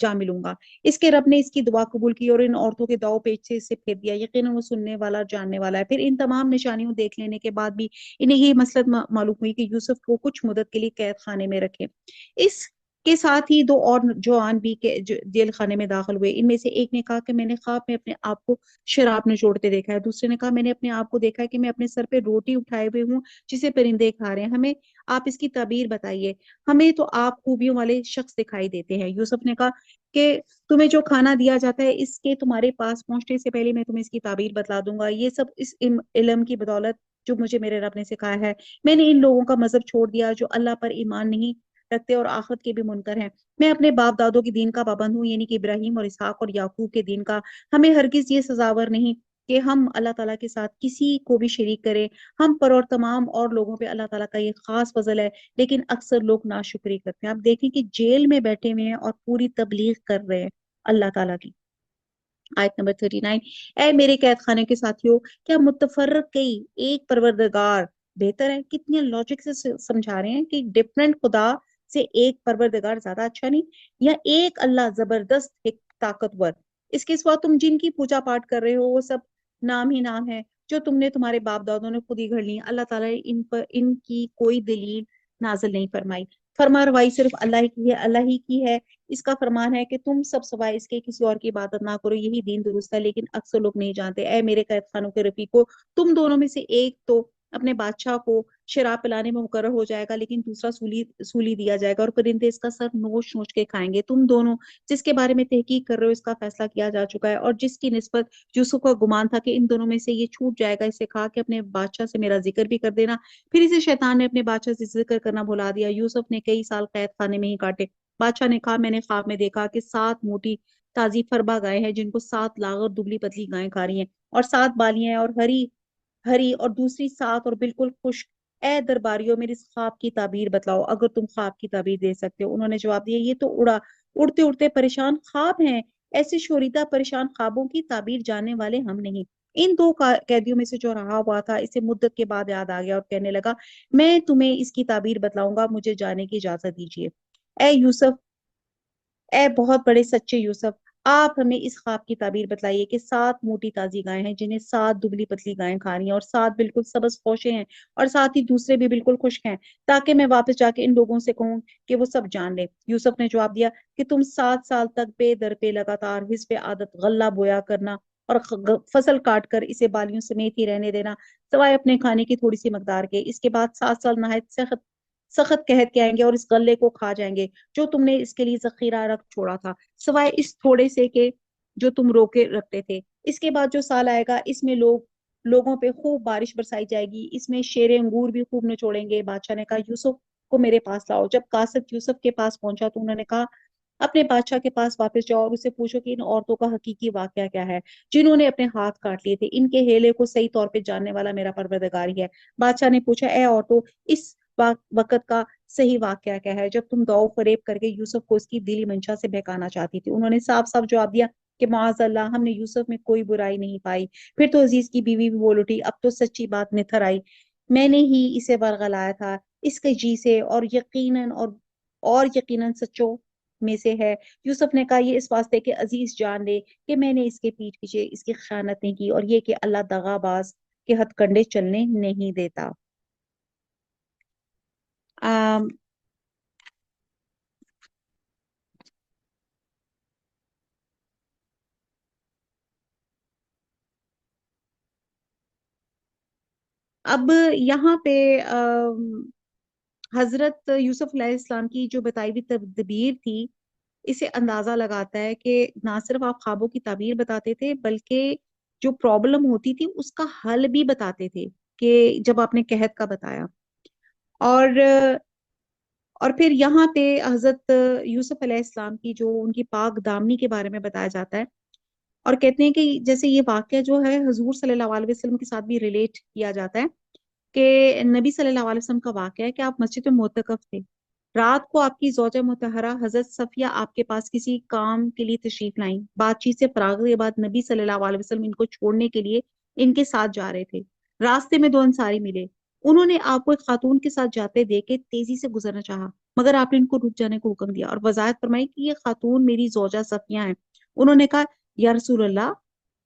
جا ملوں گا۔ اس کے رب نے اس کی دعا قبول کی اور ان عورتوں کے داؤ پیچ سے اسے پھیر دیا، یقیناً وہ سننے والا جاننے والا ہے۔ پھر ان تمام نشانیوں دیکھ لینے کے بعد بھی انہیں یہ مسلط معلوم ہوئی کہ یوسف کو کچھ مدت کے لیے قید خانے میں رکھے۔ اس کے ساتھ ہی دو اور جوان بھی کے جیل خانے میں داخل ہوئے. ان میں سے ایک نے کہا کہ میں نے خواب میں اپنے آپ کو شراب نچوڑتے دیکھا ہے. دوسرے نے کہا میں نے اپنے آپ کو دیکھا ہے کہ میں اپنے سر پہ روٹی اٹھائے ہوئے ہوں جسے پرندے کھا رہے ہیں. ہمیں آپ اس کی تعبیر بتائیے. ہمیں تو آپ خوبیوں والے شخص دکھائی دیتے ہیں. یوسف نے کہا کہ تمہیں جو کھانا دیا جاتا ہے اس کے تمہارے پاس پہنچنے سے پہلے میں تمہیں اس کی تعبیر بتلا دوں گا. یہ سب اس علم کی بدولت جو مجھے میرے رب نے سکھایا ہے. میں نے ان لوگوں کا مذہب چھوڑ دیا جو اللہ پر ایمان نہیں رکھتے اور آخرت کے بھی منکر ہیں. میں اپنے باپ دادوں کے دین کا پابند ہوں، یعنی کہ ابراہیم اور اسحاق اور یعقوب کے دین کا. ہمیں ہرگز یہ سزاور نہیں کہ ہم اللہ تعالیٰ کے ساتھ کسی کو بھی شریک کریں. ہم پر اور تمام اور لوگوں پہ اللہ تعالیٰ کا یہ خاص فضل ہے، لیکن اکثر لوگ ناشکری کرتے ہیں. آپ دیکھیں کہ جیل میں بیٹھے ہوئے ہیں اور پوری تبلیغ کر رہے ہیں اللہ تعالیٰ کی. آیت نمبر 39. اے میرے قید خانے کے ساتھیوں، کیا متفرق کئی ایک پروردگار بہتر ہے؟ کتنے لاجک سے سمجھا رہے ہیں کہ ڈفرنٹ خدا سے ایک پروردگار زیادہ اچھا نہیں، یا ایک اللہ زبردست ایک طاقتور. اس کے سوا تم جن کی پوجا پاٹ کر رہے ہو وہ سب نام ہی نام ہے جو تم نے تمہارے باپ دادوں نے خود ہی گھڑ لی. اللہ تعالیٰ نے ان پر ان کی کوئی دلیل نازل نہیں فرمائی. فرما روائی صرف اللہ کی ہے، اللہ ہی کی ہے. اس کا فرمان ہے کہ تم سب سوائے اس کے کسی اور کی عبادت نہ کرو، یہی دین درست ہے، لیکن اکثر لوگ نہیں جانتے. اے میرے قید خانوں کے رفیقو، تم دونوں میں سے ایک تو اپنے بادشاہ کو شراب پلانے میں مقرر ہو جائے گا، لیکن دوسرا سولی دیا جائے گا اور پرندے اس کا سر نوچ نوچ کے کھائیں گے. تم دونوں جس کے بارے میں تحقیق کر رہے ہو اس کا فیصلہ کیا جا چکا ہے، اور جس کی نسبت یوسف کا گمان تھا کہ ان دونوں میں سے یہ چھوٹ جائے گا، اسے کہا کہ اپنے بادشاہ سے میرا ذکر بھی کر دینا. پھر اسے شیطان نے اپنے بادشاہ سے ذکر کرنا بھلا دیا. یوسف نے کئی سال قید خانے میں ہی کاٹے. بادشاہ نے کہا میں نے خواب میں دیکھا کہ 7 موٹی تازی فربا گائے ہیں جن کو 7 لاغر دبلی پتلی گائیں کھا رہی ہیں، اور 7 بالیاں ہیں اور ہری ہری، اور دوسری 7 اور بالکل خشک. اے درباریوں میری اس خواب کی تعبیر بتلاؤ اگر تم خواب کی تعبیر دے سکتے ہو. انہوں نے جواب دیا یہ تو اڑتے اڑتے پریشان خواب ہیں، ایسے شوریدہ پریشان خوابوں کی تعبیر جاننے والے ہم نہیں. ان 2 قیدیوں میں سے جو رہا ہوا تھا اسے مدت کے بعد یاد آ گیا اور کہنے لگا میں تمہیں اس کی تعبیر بتلاؤں گا، مجھے جانے کی اجازت دیجیے. اے یوسف، اے بہت بڑے سچے یوسف، آپ ہمیں اس خواب کی تعبیر بتلائیے کہ 7 موٹی تازی گائیں ہیں جنہیں 7 دبلی پتلی گائیں کھا رہی ہیں، اور 7 بالکل سبز پوشے ہیں، اور ساتھ ہی دوسرے بھی بالکل خشک ہیں، تاکہ میں واپس جا کے ان لوگوں سے کہوں کہ وہ سب جان لیں. یوسف نے جواب دیا کہ تم 7 سال تک بے در پہ لگاتار حسب عادت غلہ بویا کرنا اور فصل کاٹ کر اسے بالیوں سمیت ہی رہنے دینا، سوائے اپنے کھانے کی تھوڑی سی مقدار کے. اس کے بعد 7 سال نہایت سخت سخت قحط کے آئیں گے اور اس غلے کو کھا جائیں گے جو تم نے اس کے لیے ذخیرہ رکھ چھوڑا تھا، سوائے اس تھوڑے سے کے جو تم روکے رکھتے تھے. اس کے بعد جو سال آئے گا اس میں لوگوں پہ خوب بارش برسائی جائے گی، اس میں شیر انگور بھی خوب نچوڑیں گے. بادشاہ نے کہا یوسف کو میرے پاس لاؤ. جب قاصد یوسف کے پاس پہنچا تو انہوں نے کہا اپنے بادشاہ کے پاس واپس جاؤ اور اسے پوچھو کہ ان عورتوں کا حقیقی واقعہ کیا ہے جنہوں نے اپنے ہاتھ کاٹ لیے تھے. ان کے ہیلے کو صحیح طور پہ جاننے والا میرا پروردگار ہی ہے. بادشاہ نے پوچھا اے عورتوں، اس وقت کا صحیح واقعہ کیا ہے جب تم دو فریب کر کے یوسف کو اس کی دلی منشا سے بہکانا چاہتی تھی؟ انہوں نے صاف صاف جواب دیا کہ معاذ اللہ، ہم نے یوسف میں کوئی برائی نہیں پائی. پھر تو عزیز کی بیوی بھی بول اٹھی اب تو سچی بات نتھر آئی، میں نے ہی اسے ورغلایا تھا اس کے جی سے، اور یقیناً سچوں میں سے ہے. یوسف نے کہا یہ اس واسطے کہ عزیز جان لے کہ میں نے اس کے پیٹھ پیچھے اس کی خیانت نہیں کی، اور یہ کہ اللہ دغا باز کے ہتھ کنڈے چلنے نہیں دیتا. آم، اب یہاں پہ حضرت یوسف علیہ السلام کی جو بتائی ہوئی تدبیر تھی اسے اندازہ لگاتا ہے کہ نہ صرف آپ خوابوں کی تعبیر بتاتے تھے بلکہ جو پرابلم ہوتی تھی اس کا حل بھی بتاتے تھے، کہ جب آپ نے قحط کا بتایا. اور اور پھر یہاں پہ حضرت یوسف علیہ السلام کی جو ان کی پاک دامنی کے بارے میں بتایا جاتا ہے، اور کہتے ہیں کہ جیسے یہ واقعہ جو ہے حضور صلی اللہ علیہ وسلم کے ساتھ بھی ریلیٹ کیا جاتا ہے، کہ نبی صلی اللہ علیہ وسلم کا واقعہ ہے کہ آپ مسجد میں معتکف تھے. رات کو آپ کی زوجہ مطہرہ حضرت صفیہ آپ کے پاس کسی کام کے لیے تشریف لائیں. بات چیت سے فراغ کے بعد نبی صلی اللہ علیہ وسلم ان کو چھوڑنے کے لیے ان کے ساتھ جا رہے تھے. راستے میں 2 انصاری ملے. انہوں نے آپ کو ایک خاتون کے ساتھ جاتے دیکھ کے تیزی سے گزرنا چاہا، مگر آپ نے ان کو رک جانے کو حکم دیا اور وضاحت فرمائی کہ یہ خاتون میری زوجہ صفیہ ہیں. انہوں نے کہا یا رسول اللہ،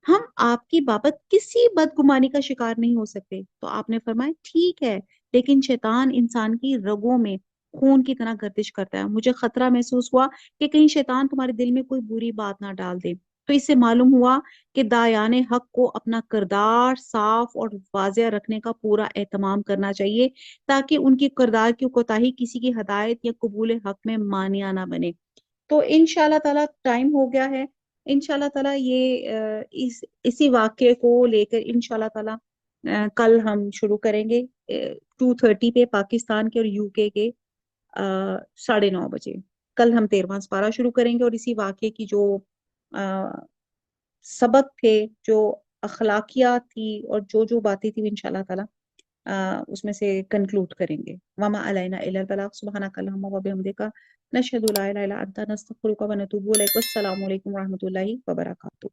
ہم آپ کی بابت کسی بدگمانی کا شکار نہیں ہو سکتے. تو آپ نے فرمایا ٹھیک ہے، لیکن شیطان انسان کی رگوں میں خون کی طرح گردش کرتا ہے. مجھے خطرہ محسوس ہوا کہ کہیں شیطان تمہارے دل میں کوئی بری بات نہ ڈال دے. تو اس سے معلوم ہوا کہ دایان حق کو اپنا کردار صاف اور واضح رکھنے کا پورا اہتمام کرنا چاہیے تاکہ ان کی کردار کی کوتاہی کسی کی ہدایت یا قبول حق میں مانیہ نہ بنے. تو انشاءاللہ تعالیٰ ٹائم ہو گیا ہے. انشاءاللہ تعالیٰ یہ اسی واقعے کو لے کر انشاءاللہ تعالیٰ کل ہم شروع کریں گے 2:30 پہ پاکستان کے اور یو کے 9:30 بجے. کل ہم 13واں سپارہ شروع کریں گے اور اسی واقعے کی جو سبق تھے، جو اخلاقیات تھی اور جو باتیں تھی انشاءاللہ تعالیٰ اس میں سے کنکلوڈ کریں گے. وما علینا الا البلاغ. سبحانک اللہم و بحمدک نشہد لا الہ الا انت نستغفرک و نتوب الیک. والسلام علیکم و رحمۃ اللہ وبرکاتہ.